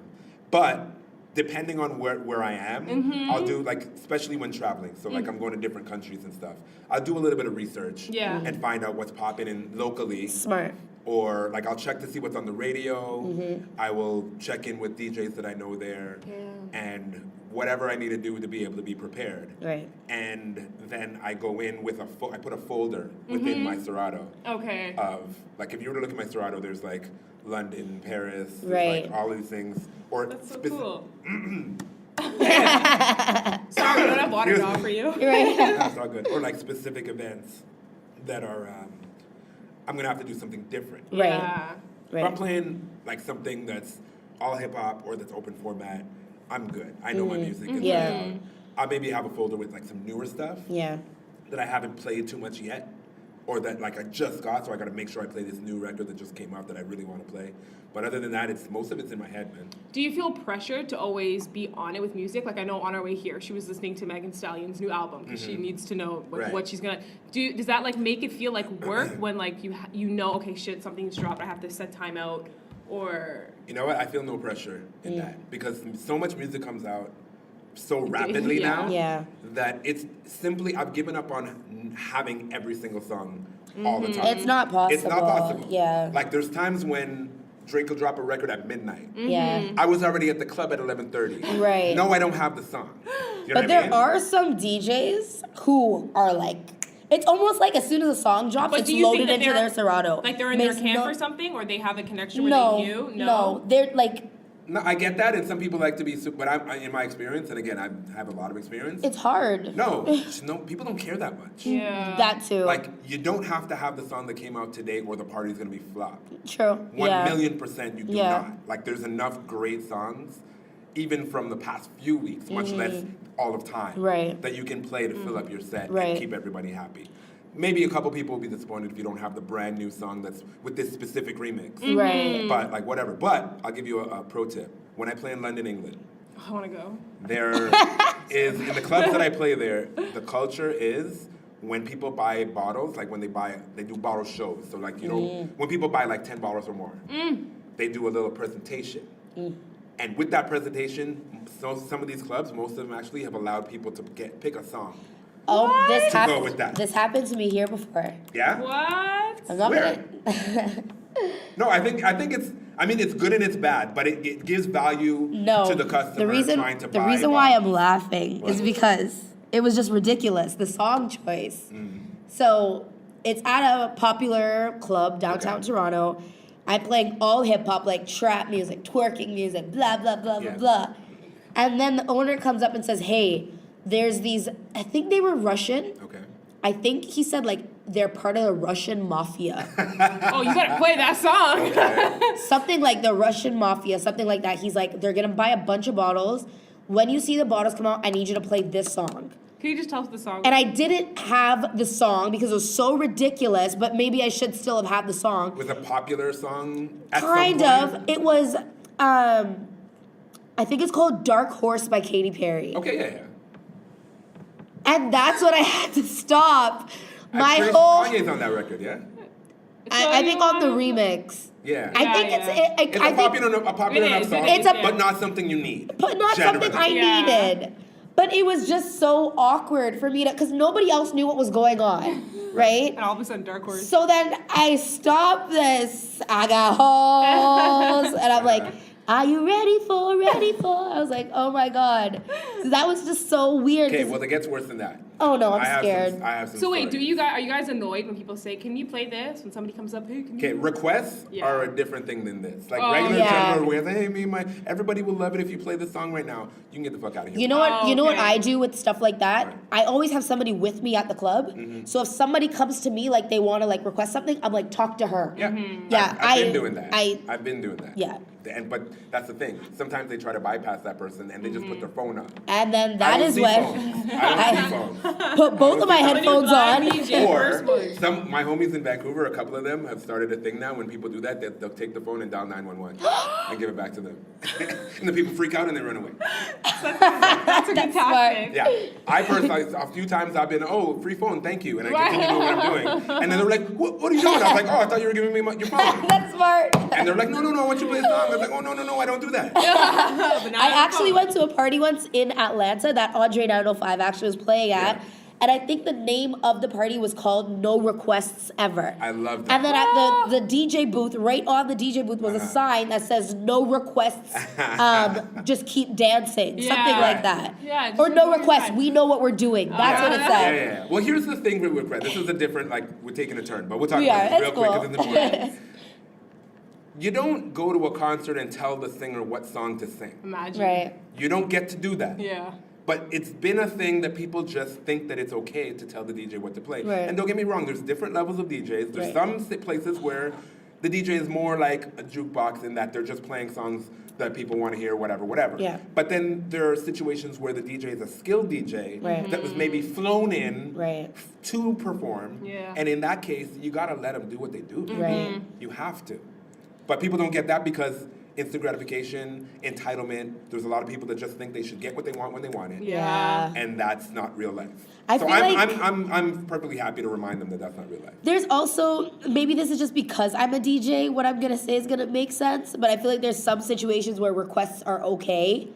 S3: But depending on where I am, I'll do like especially when traveling. So like I'm going to different countries and stuff. I'll do a little bit of research and find out what's popping in locally.
S1: Smart.
S3: Or like I'll check to see what's on the radio. I will check in with DJs that I know there, and whatever I need to do to be able to be prepared.
S1: Right.
S3: And then I go in with I put a folder within my Serato.
S2: Okay.
S3: Of like if you were to look at my Serato, there's like London, Paris, there's
S1: Right.
S3: like all these things. Or
S2: That's so cool. Sorry, we don't have water dog for you.
S1: Right.
S3: That's all good. Or like specific events that are I'm gonna have to do something different.
S1: Right.
S2: Yeah.
S3: If I'm
S1: Right.
S3: playing like something that's all hip hop or that's open format, I'm good. I know my music. Inside
S1: Yeah.
S3: out. I'll maybe have a folder with like some newer stuff
S1: Yeah.
S3: that I haven't played too much yet, or that like I just got, so I got to make sure I play this new record that just came out that I really want to play. But other than that, most of it's in my head, man.
S2: Do you feel pressure to always be on it with music? Like I know on our way here, she was listening to Megan Stallion's new album because she needs to know
S3: Right.
S2: what she's gonna do. Does that like make it feel like work when like you know, okay, shit, something's dropped, I have to set time out, or
S3: You know what? I feel no pressure in that because so much music comes out so rapidly
S2: Yeah.
S3: now
S1: Yeah.
S3: that it's simply I've given up on having every single song all the time.
S1: It's not possible.
S3: It's not possible.
S1: Yeah.
S3: Like there's times when Drake will drop a record at midnight.
S1: Yeah.
S3: I was already at the club at 11:30.
S1: Right.
S3: No, I don't have the song. You know
S1: But
S3: what I
S1: there
S3: mean?
S1: are some DJs who are like, it's almost like as soon as the song drops,
S2: But
S1: it's
S2: do you think
S1: loaded
S2: that
S1: into
S2: they're-
S1: their Serato.
S2: like they're in their
S1: Makes
S2: camp
S1: no-
S2: or something, or they have a connection where
S1: No,
S2: they knew?
S1: no, they're like,
S3: No, I get that, and some people like to be, but in my experience, and again, I have a lot of experience.
S1: It's hard.
S3: No, people don't care that much.
S2: Yeah.
S1: That too.
S3: Like, you don't have to have the song that came out today or the party's gonna be flopped.
S1: True.
S3: 1,000,000% you do
S1: Yeah.
S3: not. Like, there's enough great songs, even from the past few weeks, much less all of time,
S1: Right.
S3: that you can play to fill up your set
S1: Right.
S3: and keep everybody happy. Maybe a couple people will be disappointed if you don't have the brand new song that's with this specific remix.
S1: Right.
S3: But, like, whatever. But I'll give you a pro tip. When I play in London, England,
S2: I want to go.
S3: there is, in the clubs that I play there, the culture is when people buy bottles, like when they do bottle shows. So, like, you know, when people buy like 10 bottles or more, they do a little presentation. And with that presentation, some of these clubs, most of them actually have allowed people to pick a song.
S1: Oh, this
S3: To go with that.
S1: This happened to me here before.
S3: Yeah?
S2: What?
S1: I'm not
S3: Where?
S1: gonna.
S3: No, I think it's, I mean, it's good and it's bad, but it gives value
S1: No.
S3: to the customer trying to buy.
S1: The reason why I'm laughing is because it was just ridiculous. The song choice. So it's at a popular club downtown Toronto. I'm playing all hip hop, like trap music, twerking music, blah blah blah
S3: Yeah.
S1: blah blah. And then the owner comes up and says, "Hey, there's these. I think they were Russian.
S3: Okay.
S1: I think he said like they're part of the Russian mafia."
S2: Oh, you gotta play that song.
S3: Okay.
S1: Something like the Russian mafia, something like that. He's like, they're gonna buy a bunch of bottles. When you see the bottles come out, I need you to play this song.
S2: Can you just tell us the song?
S1: And I didn't have the song because it was so ridiculous, but maybe I should still have had the song.
S3: Was a popular song at some
S1: Kind
S3: point?
S1: of. It was, I think it's called Dark Horse by Katy Perry.
S3: Okay, yeah.
S1: And that's when I had to stop.
S3: I'm
S1: My
S3: pretty
S1: whole,
S3: sure Kanye's on that record, yeah?
S1: I think on the remix.
S3: Yeah.
S1: I think
S2: Yeah.
S1: it's,
S3: It's
S1: I
S3: a
S1: think,
S3: popular
S2: It
S3: enough
S2: is,
S3: song,
S2: it
S1: is, yeah.
S3: but not something you need.
S1: but not something I
S3: generally.
S2: Yeah.
S1: needed. But it was just so awkward for me to, because nobody else knew what was going on, right?
S2: And all of a sudden, Dark Horse.
S1: So then I stopped this. I got holes, and I'm like, "Are you ready for? I was like, "Oh my god!" That was just so weird.
S3: Okay,
S1: 'cause-
S3: well, it gets worse than that.
S1: oh no, I'm
S3: I have
S1: scared.
S3: Some, I have some
S2: So wait,
S3: stories.
S2: are you guys annoyed when people say, "Can you play this?" When somebody comes up, "Hey, can you?"
S3: Okay, requests
S2: Yeah.
S3: are a different thing than this. Like
S2: Oh,
S3: regular
S1: yeah.
S3: general where hey, everybody will love it if you play this song right now. You can get the fuck out of here.
S1: You know what?
S2: Oh,
S1: You know what
S2: okay.
S1: I do with stuff like that?
S3: Right.
S1: I always have somebody with me at the club. So if somebody comes to me like they want to like request something, I'm like, talk to her.
S3: Yeah,
S1: Yeah,
S3: I've been doing that.
S1: I-
S3: I've been doing that.
S1: Yeah.
S3: But that's the thing. Sometimes they try to bypass that person and they just put their phone up.
S1: And then
S3: I
S1: that
S3: don't
S1: is
S3: see
S1: when
S3: phones. I don't see phones.
S1: put both of my headphones on.
S3: Or my homies in Vancouver, a couple of them have started a thing now. When people do that, they'll take the phone and dial 911 and give it back to them, and the people freak out and they run away.
S2: That's a good tactic.
S3: Yeah, I personally a few times I've been free phone, thank you, and I continue doing what I'm doing, and then they're like, what are you doing? I was like, I thought you were giving me your phone,
S1: That's smart.
S3: and they're like, no, I want you to play a song. I was like, oh no, I don't do that.
S2: But now
S1: I
S2: it's
S1: actually
S2: fun.
S1: went to a party once in Atlanta that Andre 905 actually was playing at.
S3: Yeah.
S1: And I think the name of the party was called No Requests Ever.
S3: I love that.
S1: And then at the DJ booth, right on the DJ booth was a sign that says no requests, just keep dancing.
S2: Yeah.
S1: Something like that.
S2: Yeah, just
S1: Or no
S2: do your
S1: requests,
S2: time.
S1: we know what we're doing. That's what it
S3: Yeah,
S1: said.
S3: yeah. Well, here's the thing with request. This is a different, like, we're taking a turn, but we'll talk
S1: We
S3: about
S1: are.
S3: this real
S1: It's
S3: quick
S1: cool.
S3: because it's important. You don't go to a concert and tell the singer what song to sing.
S2: Imagine.
S1: Right.
S3: You don't get to do that.
S2: Yeah.
S3: But it's been a thing that people just think that it's okay to tell the DJ what to play.
S1: Right.
S3: And don't get me wrong, there's different levels of DJs. There's
S1: Right.
S3: some places where the DJ is more like a jukebox in that they're just playing songs that people want to hear, whatever.
S1: Yeah.
S3: But then there are situations where the DJ is a skilled DJ
S1: Right.
S3: that was maybe flown in
S1: Right.
S3: to perform.
S2: Yeah.
S3: And in that case, you gotta let them do what they do.
S1: Right.
S3: You have to. But people don't get that because instant gratification, entitlement, there's a lot of people that just think they should get what they want when they want it.
S1: Yeah.
S3: And that's not real life.
S1: I
S3: so
S1: feel like-
S3: I'm perfectly happy to remind them that that's not real life.
S1: There's also, maybe this is just because I'm a DJ, what I'm going to say is going to make sense, but I feel like there's some situations where requests are okay.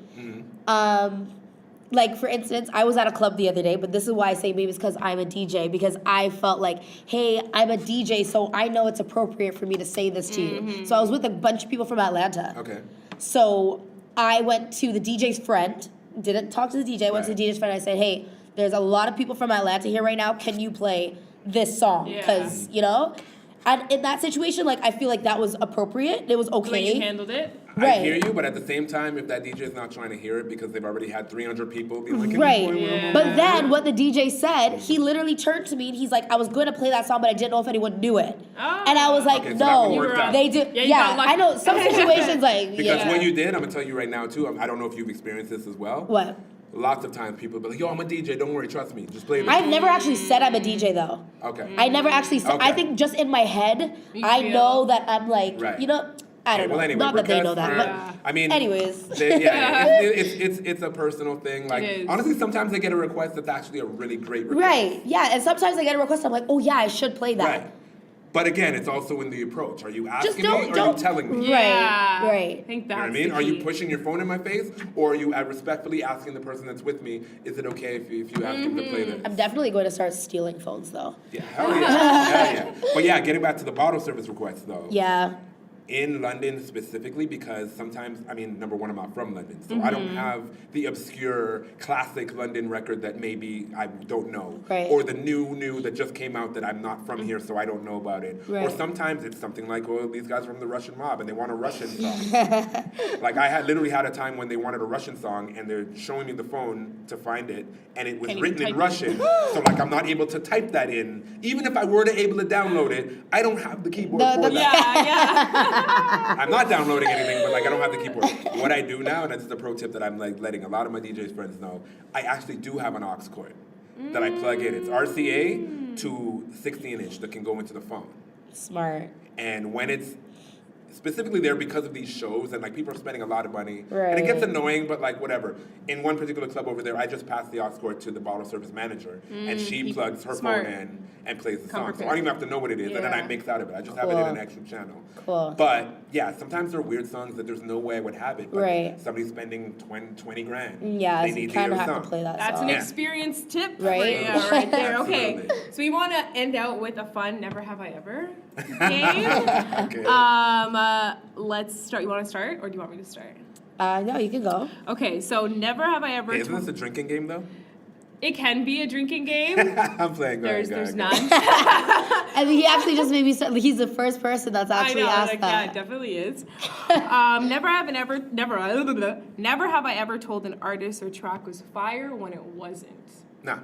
S1: Like, for instance, I was at a club the other day, but this is why I say maybe it's because I'm a DJ, because I felt like, hey, I'm a DJ, so I know it's appropriate for me to say this to you. So I was with a bunch of people from Atlanta.
S3: Okay.
S1: So I went to the DJ's friend, didn't talk to the DJ, I went to the
S3: Right.
S1: DJ's friend, I said, hey, there's a lot of people from Atlanta here right now, can you play this song?
S2: Yeah.
S1: Because, you know? And in that situation, like, I feel like that was appropriate, it was
S2: The way you
S1: okay.
S2: handled it.
S1: Right.
S3: I hear you, but at the same time, if that DJ is not trying to hear it because they've already had 300 people being like, "Can you
S1: Right.
S3: play one more?"
S1: But then what the DJ said, he literally turned to me and he's like, I was going to play that song, but I didn't know if anyone knew it.
S2: Oh.
S1: And I was like,
S3: Okay, so that one
S1: no,
S3: worked out.
S1: they do.
S2: Yeah, you got lucky.
S1: I know some situations like,
S3: Because what you did, I'm gonna tell you right now too. I don't know if you've experienced this as well.
S1: What?
S3: Lots of times people be like, "Yo, I'm a DJ. Don't worry, trust me. Just play this."
S1: I've never actually said I'm a DJ though.
S3: Okay.
S1: I never actually said, I
S3: Okay.
S1: think just in my head,
S2: You
S1: I
S2: feel-
S1: know that I'm like,
S3: Right.
S1: you know, I don't know.
S3: Well, anyway,
S1: Not that they know
S3: requests
S1: that,
S3: are-
S1: but
S3: I mean,
S1: anyways.
S3: it's a personal thing. Like,
S2: is.
S3: honestly, sometimes they get a request that's actually a really great request.
S1: Right, yeah, and sometimes I get a request, I'm like, oh yeah, I should play that.
S3: Right. But again, it's also in the approach. Are you asking
S1: don't-
S3: me or are
S1: don't-
S3: you telling me?
S2: Yeah.
S1: Right.
S2: I think
S3: You
S2: that's
S3: know what I mean?
S2: the
S3: Are you
S2: key.
S3: pushing your phone in my face, or are you respectfully asking the person that's with me, is it okay if you ask him to play this?
S1: I'm definitely going to start stealing phones though.
S3: Yeah, hell yeah. Hell yeah. But yeah, getting back to the bottle service requests though.
S1: Yeah.
S3: In London specifically, because sometimes, I mean, number one, I'm not from London, so I don't have the obscure classic London record that maybe I don't know.
S1: Right.
S3: Or the new that just came out that I'm not from here, so I don't know about it. Or
S1: Right.
S3: sometimes it's something like, oh, these guys are from the Russian mob and they want a Russian song. Like I literally had a time when they wanted a Russian song and they're showing me the phone to find it, and it was
S2: Can't even
S3: written in
S2: type it.
S3: Russian. So like I'm not able to type that in. Even if I were to able to download it, I don't have the keyboard for that.
S2: Yeah.
S3: I'm not downloading anything, but like I don't have the keyboard. What I do now, and that's the pro tip that I'm like letting a lot of my DJs friends know, I actually do have an aux cord that I plug in. It's RCA to 16-inch that can go into the phone.
S1: Smart.
S3: And when it's specifically there because of these shows and like people are spending a lot of money and it gets
S1: Right.
S3: annoying, but like whatever. In one particular club over there, I just passed the aux cord to the bottle service manager and she plugs her
S2: smart.
S3: phone in and plays the
S2: Come
S3: song. So I
S2: prepared.
S3: don't even have to know what it is, and then I
S2: Yeah.
S3: mix out of it. I just have it in
S1: Cool.
S3: an extra channel.
S1: Cool.
S3: But yeah, sometimes there are weird songs that there's no way I would have it. But
S1: Right.
S3: somebody's spending 20 grand.
S1: Yeah,
S3: they
S1: so
S3: need
S1: you
S3: to hear
S1: kind of
S3: the
S1: have
S3: song.
S1: to play that
S2: That's
S1: song.
S2: an
S3: Yeah.
S2: experience tip
S1: Right?
S2: for you right there. Okay.
S3: Absolutely.
S2: So we want to end out with a fun Never Have I Ever game.
S3: Okay.
S2: Let's start. You want to start or do you want me to start?
S1: No, you can go.
S2: Okay, so Never Have I Ever
S3: Hey, isn't this a drinking game though?
S2: It can be a drinking game.
S3: I'm playing. Go ahead,
S2: There's
S3: go ahead.
S2: none.
S1: And he actually just made me start. He's the first person that's
S2: I
S1: actually
S2: know,
S1: asked
S2: like, yeah, it
S1: that.
S2: definitely is. Never have I ever told an artist or track was fire when it wasn't.
S3: Nah,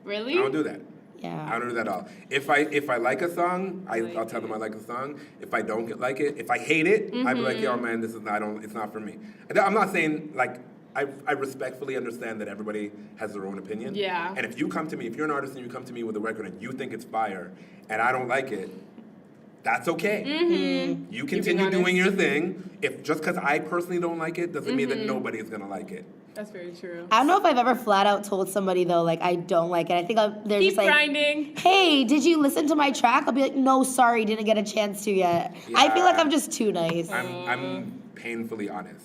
S2: Really?
S3: I don't do that. I
S1: Yeah.
S3: don't do that at all. If I like a song, I'll tell them I like a song. If I don't like it, if I hate it, I'd be like, yo, man, this is it's not for me. And I'm not saying like. I respectfully understand that everybody has their own opinion.
S2: Yeah.
S3: And if you come to me, if you're an artist and you come to me with a record and you think it's fire, and I don't like it, that's okay. You continue
S2: honest.
S3: doing your thing. If just because I personally don't like it doesn't mean that nobody's gonna like it.
S2: That's very true.
S1: I don't know if I've ever flat out told somebody though, like I don't like it. I think they're
S2: Keep
S1: just like,
S2: grinding.
S1: hey, did you listen to my track? I'll be like, no, sorry, didn't get a chance to yet. I feel like
S3: Yeah.
S1: I'm just too nice.
S3: I'm painfully honest.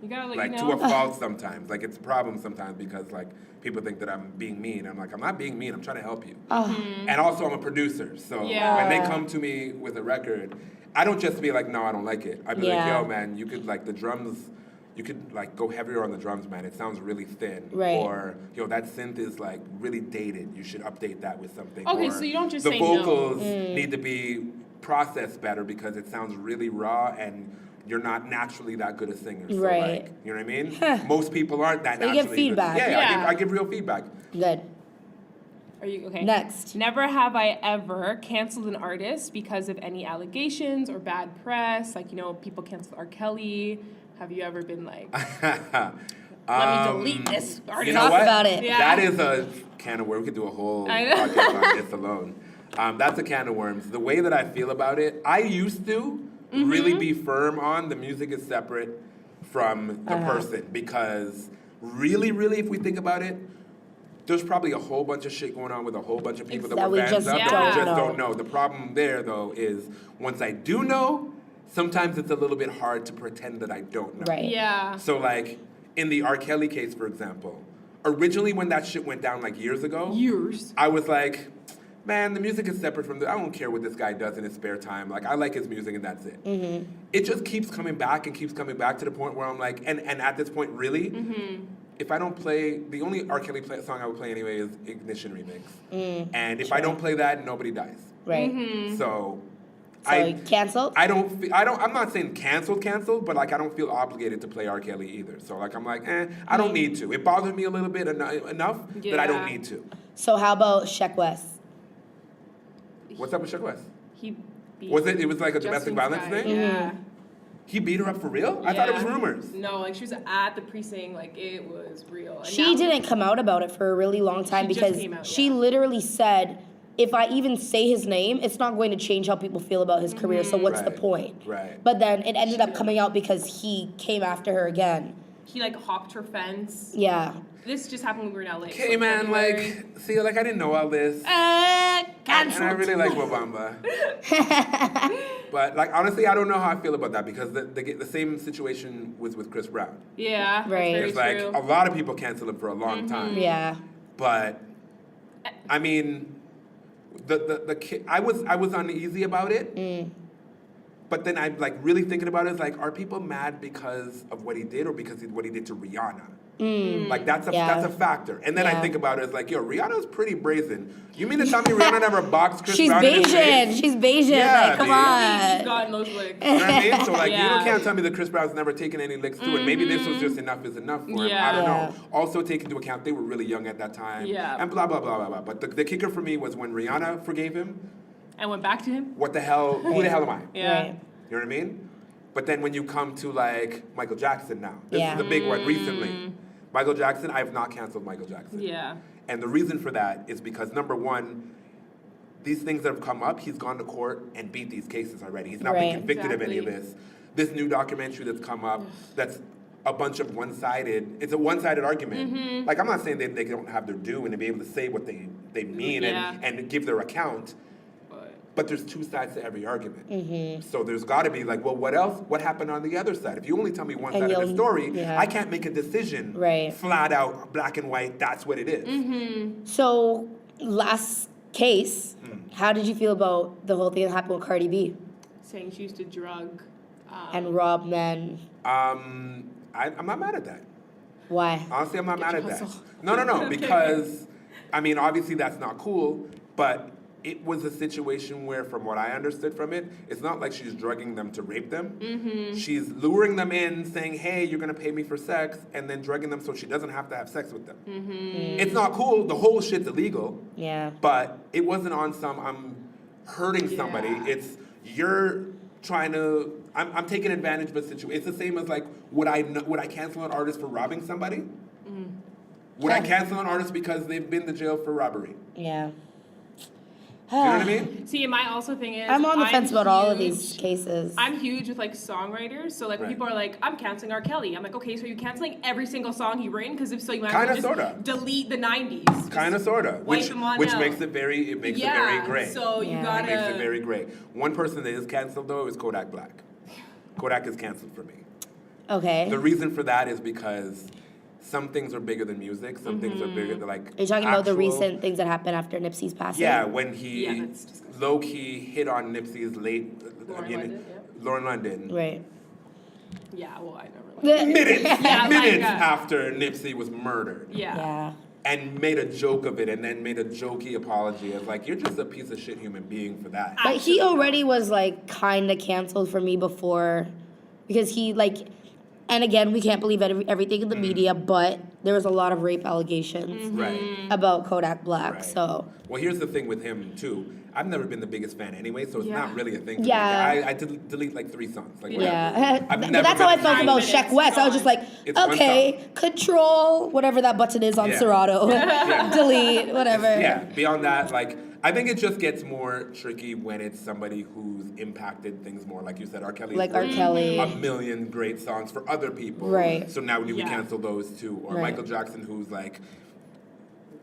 S2: You gotta let
S3: Like
S2: you
S3: to
S2: know.
S3: a fault sometimes. Like it's a problem sometimes because like people think that I'm being mean. I'm like, I'm not being mean. I'm trying to help you. And also I'm a producer. So
S2: Yeah.
S3: when they come to me with a record, I don't just be like, no, I don't like it. I be like,
S1: Yeah.
S3: yo, man, you could like the drums. You could like go heavier on the drums, man. It sounds really thin.
S1: Right.
S3: Or yo, that synth is like really dated. You should update that with something.
S2: Okay,
S3: or
S2: so you don't just
S3: the
S2: say no.
S3: vocals need to be processed better because it sounds really raw and you're not naturally that good a singer. So
S1: Right.
S3: like, you know what I mean? Most people aren't that
S1: So you
S3: naturally
S1: give feedback.
S3: good.
S2: Yeah.
S3: I give real feedback.
S1: Good.
S2: Are you okay?
S1: Next.
S2: Never have I ever canceled an artist because of any allegations or bad press. Like, people cancel R. Kelly. Have you ever been like, let me delete this artist?
S3: You know
S1: Talk
S3: what?
S1: about it.
S2: Yeah.
S3: That is a can of worms. We could do a whole
S2: I know.
S3: podcast on this alone. That's a can of worms. The way that I feel about it, I used to really be firm on the music is separate from the person because really, really, if we think about it, there's probably a whole bunch of shit going on with a whole bunch of people that
S1: That
S3: were
S1: we
S3: fans
S1: just
S3: of that
S2: don't
S3: we just
S1: know.
S3: don't know. The problem there, though, is once I do know, sometimes it's a little bit hard to pretend that I don't know.
S1: Right.
S2: Yeah.
S3: So, like, in the R. Kelly case, for example, originally when that shit went down, like, years ago,
S2: Years.
S3: I was like, man, the music is separate from I don't care what this guy does in his spare time. Like, I like his music and that's it. It just keeps coming back and keeps coming back to the point where I'm like, and at this point, really, if I don't play, the only R. Kelly song I would play anyway is Ignition Remix. And if I don't play that, nobody dies.
S1: Right.
S3: So
S1: Canceled?
S3: I'm not saying canceled, but like I don't feel obligated to play R. Kelly either. So like I'm like, I don't need to. It bothers me a little bit enough that I don't need to.
S1: So how about Sheck West?
S3: What's up with Sheck West?
S2: He beat
S3: It was like a domestic violence thing?
S2: Yeah.
S3: He beat her up for real? I thought it was rumors.
S2: No, like she was at the precinct, like it was real. And
S1: She didn't come out about it for a really long time
S2: She just
S1: because
S2: came out,
S1: she literally said, if I even say his name, it's not going to change how people feel about his career, so what's the point?
S3: Right.
S1: But then it ended up coming out because he came after her again.
S2: He like hopped her fence.
S1: Yeah.
S2: This just happened when we were in LA.
S3: Okay, man, like, see, like, I didn't know all this.
S1: Cancelled.
S3: And I really like Wabamba. But, like, honestly, I don't know how I feel about that because the same situation was with Chris Brown.
S2: Yeah,
S1: Right.
S2: That's
S3: It's
S2: very
S3: like,
S2: true.
S3: a lot of people canceled him for a long time.
S1: Yeah.
S3: But, I mean, I was uneasy about it. But then I'm, like, really thinking about it. It's like, are people mad because of what he did or because of what he did to Rihanna? Like, that's a factor. And then I think about it, it's like, yo, Rihanna's pretty brazen. You mean to tell me Rihanna never boxed Chris Brown in his face?
S1: She's Bayesian.
S3: Yeah,
S1: like, come
S3: dude.
S1: on.
S2: He's gotten those licks.
S3: You know what I mean? So, like,
S2: Yeah.
S3: you can't tell me that Chris Brown's never taken any licks to it. Maybe this was just enough is enough for him. I don't know. Also, take into account they were really young at that time.
S2: Yeah.
S3: And blah, blah, blah, blah, blah. But the kicker for me was when Rihanna forgave him,
S2: And went back to him.
S3: what the hell, who the hell am I?
S2: Yeah.
S1: Right.
S3: You know what I mean? But then when you come to, like, Michael Jackson now, this
S1: Yeah.
S3: is the big one recently. Michael Jackson, I have not canceled Michael Jackson.
S2: Yeah.
S3: And the reason for that is because, number one, these things that have come up, he's gone to court and beat these cases already. He's not been
S1: Right.
S3: convicted of any of this. This new documentary that's come up, that's a bunch of it's a one-sided argument. Like, I'm not saying they don't have their due and to be able to say what they mean and give their account, but there's two sides to every argument. So there's got to be like, well, what else? What happened on the other side? If you only tell me one side of the story, I can't make a decision flat out, black and white, that's what it is.
S1: So, last case, how did you feel about the whole thing that happened with Cardi B
S2: Saying she used to drug.
S1: and rob men?
S3: I'm not mad at that.
S1: Why?
S3: Honestly, I'm not mad at that.
S2: hustle.
S3: No, because, I mean, obviously that's not cool, but it was a situation where, from what I understood from it, it's not like she's drugging them to rape them. She's luring them in, saying, hey, you're going to pay me for sex, and then drugging them so she doesn't have to have sex with them. It's not cool. The whole shit's illegal.
S1: Yeah.
S3: But it wasn't on some, I'm hurting somebody. It's, you're trying to, I'm taking advantage of a situation. It's the same as like, would I cancel an artist for robbing somebody? Would I cancel an artist because they've been to jail for robbery?
S1: Yeah.
S3: Do you know what I mean?
S2: See, and my also thing is
S1: I'm on the fence about all of
S2: huge-
S1: these cases.
S2: I'm huge with like songwriters, so like when
S3: Right.
S2: people are like, "I'm canceling R. Kelly," I'm like, "Okay, so you're canceling every single song he written? Because if so, you might
S3: Kinda,
S2: as well just
S3: sorta.
S2: delete the '90s."
S3: Kind of, sort of.
S2: Wipe them on
S3: Which
S2: out.
S3: makes it very gray.
S2: So you
S1: Yeah.
S2: gotta.
S3: It makes it very gray. One person that is canceled though is Kodak Black. Kodak is canceled for me.
S1: Okay.
S3: The reason for that is because some things are bigger than music. Some things are bigger than like.
S1: Are you talking about the
S3: actual-
S1: recent things that happened after Nipsey's passing?
S3: Yeah, when he
S2: Yeah, that's disgusting.
S3: low key hit on Nipsey's Lauren London.
S1: Right.
S2: Yeah, well, I never. Like
S3: Minutes
S2: like,
S3: after Nipsey was murdered.
S2: yeah.
S1: Yeah.
S3: And made a joke of it, and then made a jokey apology. It's like, you're just a piece of shit human being for that.
S1: But he already was like kind of canceled for me before, because he like, and again, we can't believe everything in the media, but there was a lot of rape allegations
S3: Right.
S1: about Kodak Black.
S3: Right.
S1: So
S3: Well, here's the thing with him too. I've never been the biggest fan anyway, so it's
S2: Yeah.
S3: not really a thing. To
S1: Yeah.
S3: me. I delete like 3 songs. Like, whatever.
S1: yeah,
S3: I've
S1: but
S3: never
S1: that's how I
S3: been a
S1: felt
S3: fan.
S1: about
S2: 9
S1: Sheck
S2: minutes,
S1: West. I was just like,
S3: It's one
S1: okay, control whatever that button is on
S3: Yeah.
S1: Serato, delete whatever.
S3: Yeah, beyond that, like, I think it just gets more tricky when it's somebody who's impacted things more. Like you said, R. Kelly.
S1: Like R. Kelly.
S3: A million great songs for other people.
S1: Right.
S3: So now do we
S2: Yeah.
S3: cancel those too? Or
S1: Right.
S3: Michael Jackson, who's like,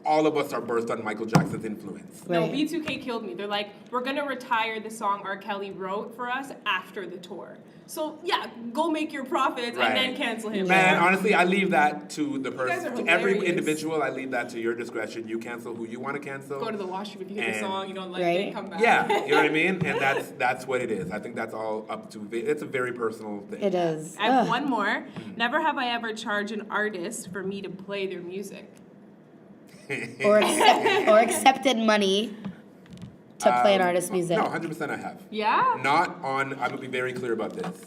S3: all of us are birthed on Michael Jackson's influence.
S2: No,
S1: Right.
S2: B2K killed me. They're like, we're gonna retire the song R. Kelly wrote for us after the tour. So yeah, go make your profits
S3: Right.
S2: and then cancel him.
S3: Man, honestly, I leave that to the
S2: guys
S3: person.
S2: are
S3: To every
S2: hilarious.
S3: individual, I leave that to your discretion. You cancel who you want to cancel.
S2: Go to the washroom if you hit the
S3: And-
S2: song, you don't like
S1: Right.
S2: it, come back.
S3: Yeah, you know what I mean? And that's what it is. I think that's all up to, it's a very personal thing.
S1: It is.
S2: I have
S1: Ugh.
S2: one more. Never have I ever charged an artist for me to play their music.
S1: Or accepted money to play an artist's music?
S3: No, 100% I have.
S2: Yeah?
S3: Not on, I'm going to be very clear about this,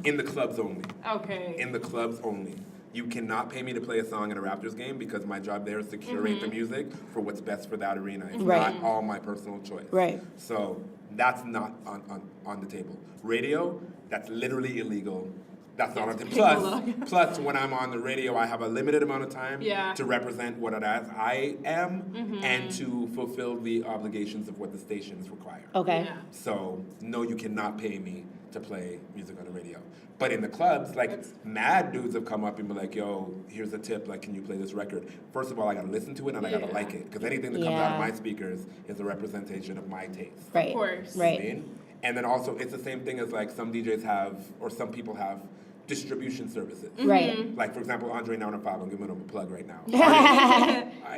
S3: in the clubs only.
S2: Okay.
S3: In the clubs only. You cannot pay me to play a song in a Raptors game because my job there is to curate the music for what's best for that arena. It's
S1: Right.
S3: not all my personal choice.
S1: Right.
S3: So that's not on the table. Radio, that's literally illegal. That's not on the table. Plus, when I'm on the radio, I have a limited amount of time to represent what it is I am and to fulfill the obligations of what the stations require.
S1: Okay.
S2: Yeah.
S3: So, no, you cannot pay me to play music on the radio. But in the clubs, like, mad dudes have come up and be like, yo, here's a tip, like, can you play this record? First of all, I gotta listen to it and I gotta like it. Because anything that comes out of my speakers is a representation of my taste.
S1: Right.
S2: Of course.
S1: Right.
S3: You know what I mean? And then also, it's the same thing as, like, some DJs have, or some people have, distribution services.
S1: Right.
S3: Like, for example, Andre 905, I'm giving him a plug right now.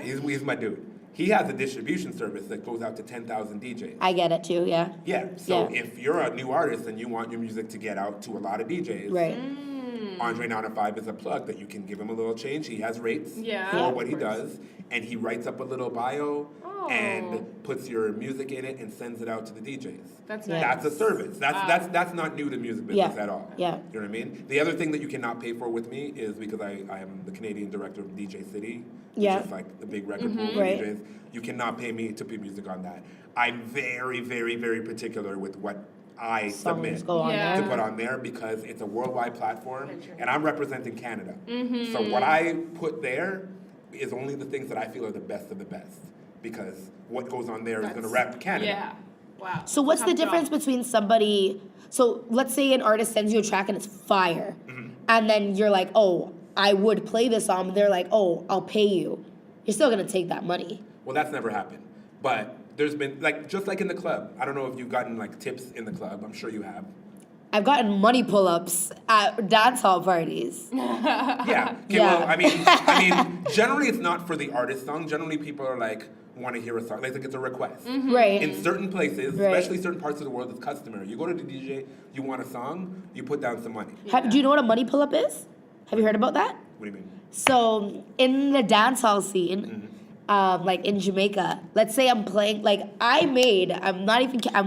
S3: He's my dude. He has a distribution service that goes out to 10,000 DJs.
S1: I get it too, yeah.
S3: Yeah, so if you're a new artist and you want your music to get out to a lot of DJs,
S1: Right.
S3: Andre 905 is a plug that you can give him a little change. He has rates
S2: Yeah,
S3: for
S2: of
S3: what he
S2: course.
S3: does, and he writes up a little bio and puts your music in it and sends it out to the DJs.
S2: That's
S1: Yeah.
S2: nice.
S3: That's a service. That's not new to music business
S1: Yeah.
S3: at all.
S1: Yeah.
S3: You know what I mean? The other thing that you cannot pay for with me is because I am the Canadian director of DJ City, which
S1: Yeah.
S3: is like the big record pool for
S1: Right.
S3: DJs. You cannot pay me to put music on that. I'm very, very, very particular with what I submit
S1: Songs go on
S2: Yeah.
S3: to
S1: there.
S3: put on there because it's a worldwide platform and I'm representing Canada. So what I put there is only the things that I feel are the best of the best because what goes on there is going to rep Canada.
S2: Yeah. Wow.
S1: So what's the
S2: Tough
S1: difference
S2: job.
S1: between somebody, so let's say an artist sends you a track and it's fire, and then you're like, oh, I would play this song, they're like, oh, I'll pay you. You're still gonna take that money.
S3: Well, that's never happened. But there's been, like, just like in the club. I don't know if you've gotten, like, tips in the club. I'm sure you have.
S1: I've gotten money pull-ups at dance hall parties.
S3: Yeah. Okay,
S1: Yeah.
S3: Well, I mean, generally it's not for the artist song. Generally people are like, want to hear a song. Like it's a request.
S1: Right.
S3: In certain places,
S1: Right.
S3: especially certain parts of the world, it's customary. You go to the DJ, you want a song, you put down some money.
S1: Do you know what a money pull-up is? Have you heard about that?
S3: What do you mean?
S1: So in the dance hall scene, like in Jamaica, let's say I'm playing, like I'm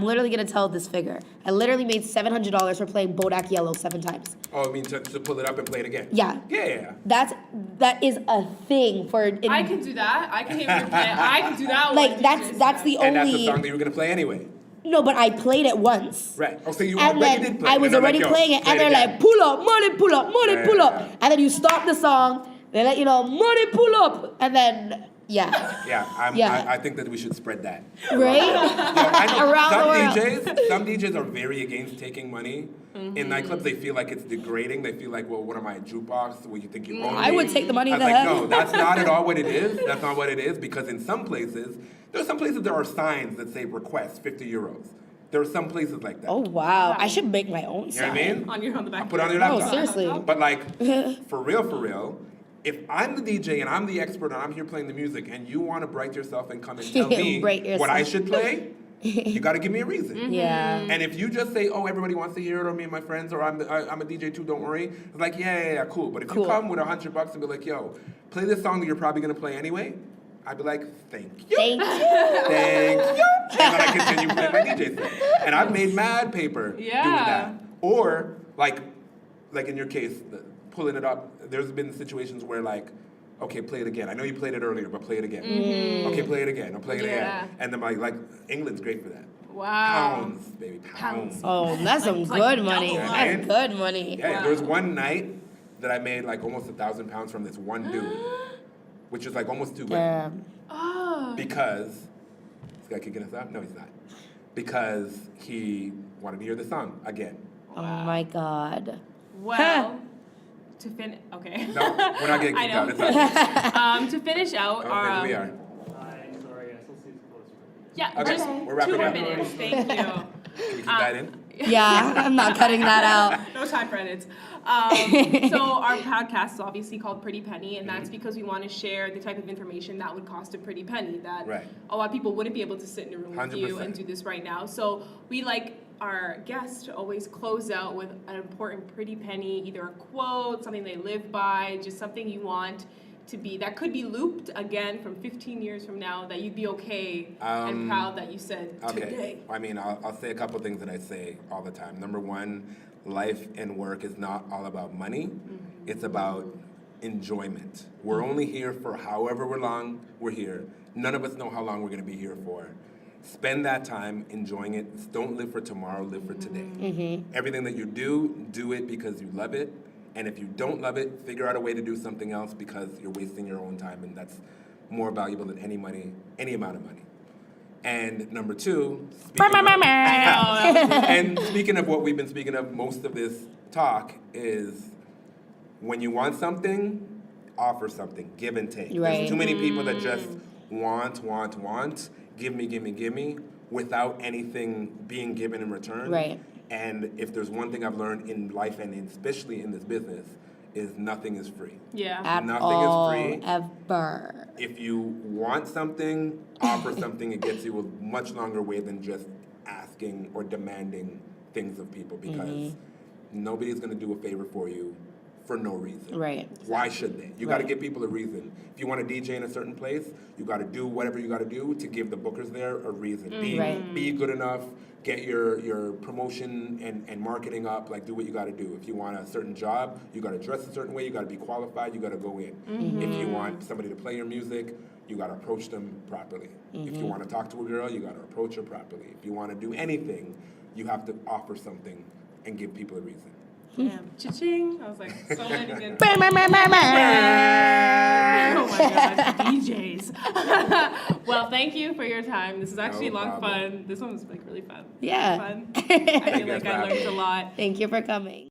S1: literally gonna tell this figure. I literally made $700 for playing Bodak Yellow 7 times.
S3: Oh, I mean to pull it up and play it again?
S1: Yeah.
S3: Yeah.
S1: That is a thing for.
S2: I can do that. I can hear you play. I can do that.
S1: Like
S2: one.
S1: that's the
S3: And that's
S1: only.
S3: the song that you were going to play anyway.
S1: No, but I played it once.
S3: Right. Oh, so you
S1: And
S3: already
S1: then
S3: did play it.
S1: I was
S3: And they're
S1: already
S3: like, yo,
S1: playing it,
S3: play
S1: and they're
S3: again.
S1: like, pull up, money, pull up, money,
S3: Yeah,
S1: pull
S3: yeah,
S1: up.
S3: yeah.
S1: And then you stop the song, they let you know, money, pull up. And then, yeah.
S3: Yeah,
S1: Yeah.
S3: I think that we should spread that.
S1: Right?
S3: I know
S1: Around the world.
S3: some DJs are very against taking money. In nightclubs, they feel like it's degrading. They feel like, well, what am I, a jukebox? What, you think you own me?
S1: I would take the money
S3: I
S1: in
S3: was
S1: the
S3: like,
S1: head.
S3: no, that's not at all what it is. That's not what it is because in some places, there are signs that say request 50 euros. There are some places like that.
S1: Oh, wow. I should make my own
S3: You know what I
S1: sign.
S3: mean?
S2: On the back.
S3: Put it on your
S1: Oh,
S3: laptop.
S1: seriously.
S3: But like, for real, if I'm the DJ and I'm the expert and I'm here playing the music and you want to bright yourself and come and tell me
S1: Bright
S3: what I
S1: yourself.
S3: should play, you got to give me a reason.
S1: Yeah.
S3: And if you just say, oh, everybody wants to hear it, or me and my friends, or I'm a DJ too, don't worry. It's like, yeah, cool. But if
S1: Cool.
S3: you come with $100 and be like, yo, play this song that you're probably going to play anyway, I'd be like, thank you.
S1: Thank you.
S3: Thank you. And then I continue playing my DJ set. And I've made mad paper doing that. Or, like in your case, pulling it up, there's been situations where like, okay, play it again. I know you played it earlier, but play it again. Okay, play it again. I'll play it again. And then like England's great for that.
S2: Wow.
S3: Pounds, baby, pounds.
S1: Oh, that's some
S2: like
S1: good
S2: double
S1: money.
S2: up.
S1: That's good money.
S3: Yeah, there was one night that I made like almost £1,000 from this one dude, which is like almost $2,000.
S1: Damn.
S2: Oh.
S3: Because, this guy kicking us out? No, he's not. Because he wanted to hear the song again.
S1: Oh, my God.
S2: Well, to finish. Okay.
S3: No, we're not getting
S2: I
S3: kicked
S2: know.
S3: out. It's not.
S2: To finish out,
S3: Oh, maybe we are.
S4: I'm sorry, I still see it's close.
S2: Yeah,
S3: Okay,
S2: just
S3: we're wrapping
S2: 2 more
S3: up.
S2: minutes. Thank you.
S3: Can we keep that in?
S1: Yeah, I'm not cutting that out.
S2: No time for edits. So our podcast is obviously called Pretty Penny, and that's because we want to share the type of information that would cost a pretty penny that
S3: Right.
S2: a lot of people wouldn't be able to sit in a room with you
S3: 100%.
S2: and do this right now. So we like our guests to always close out with an important pretty penny, either a quote, something they live by, just something you want that could be looped again from 15 years from now, that you'd be okay and proud that you said today?
S3: I mean, I'll say a couple things that I say all the time. Number one, life and work is not all about money. It's about enjoyment. We're only here for however long we're here. None of us know how long we're going to be here for. Spend that time enjoying it. Don't live for tomorrow, live for today. Everything that you do it because you love it. And if you don't love it, figure out a way to do something else, because you're wasting your own time, and that's more valuable than any money, any amount of money. And number two, speaking of what we've been speaking of, most of this talk is when you want something, offer something, give and take.
S1: Right.
S3: There's too many people that just want, give me, without anything being given in return.
S1: Right.
S3: And if there's one thing I've learned in life, and especially in this business, is nothing is free.
S2: Yeah.
S1: At
S3: Nothing
S1: all,
S3: is free.
S1: ever.
S3: If you want something, offer something. It gets you a much longer way than just asking or demanding things of people, because nobody's going to do a favor for you for no reason.
S1: Right.
S3: Why should they? You got to give people a reason. If you want to DJ in a certain place, you got to do whatever you got to do to give the bookers there a reason. Be good enough. Get your promotion and marketing up. Like, do what you got to do. If you want a certain job, you got to dress a certain way. You got to be qualified. You got to go in. If you want somebody to play your music, you got to approach them properly. If you want to talk to a girl, you got to approach her properly. If you want to do anything, you have to offer something and give people a reason.
S2: Damn. Cha-ching. I was like, so many good.
S1: Bam, bam, bam, bam, bam.
S2: Oh my gosh, DJs. Well, thank you for your time. This is actually
S3: No
S2: a lot of
S3: problem.
S2: fun. This one was like really fun.
S1: Yeah.
S2: Fun. I feel
S3: guys
S2: like
S3: for
S2: I
S3: having
S2: learned
S3: me.
S2: a lot.
S1: Thank you for coming.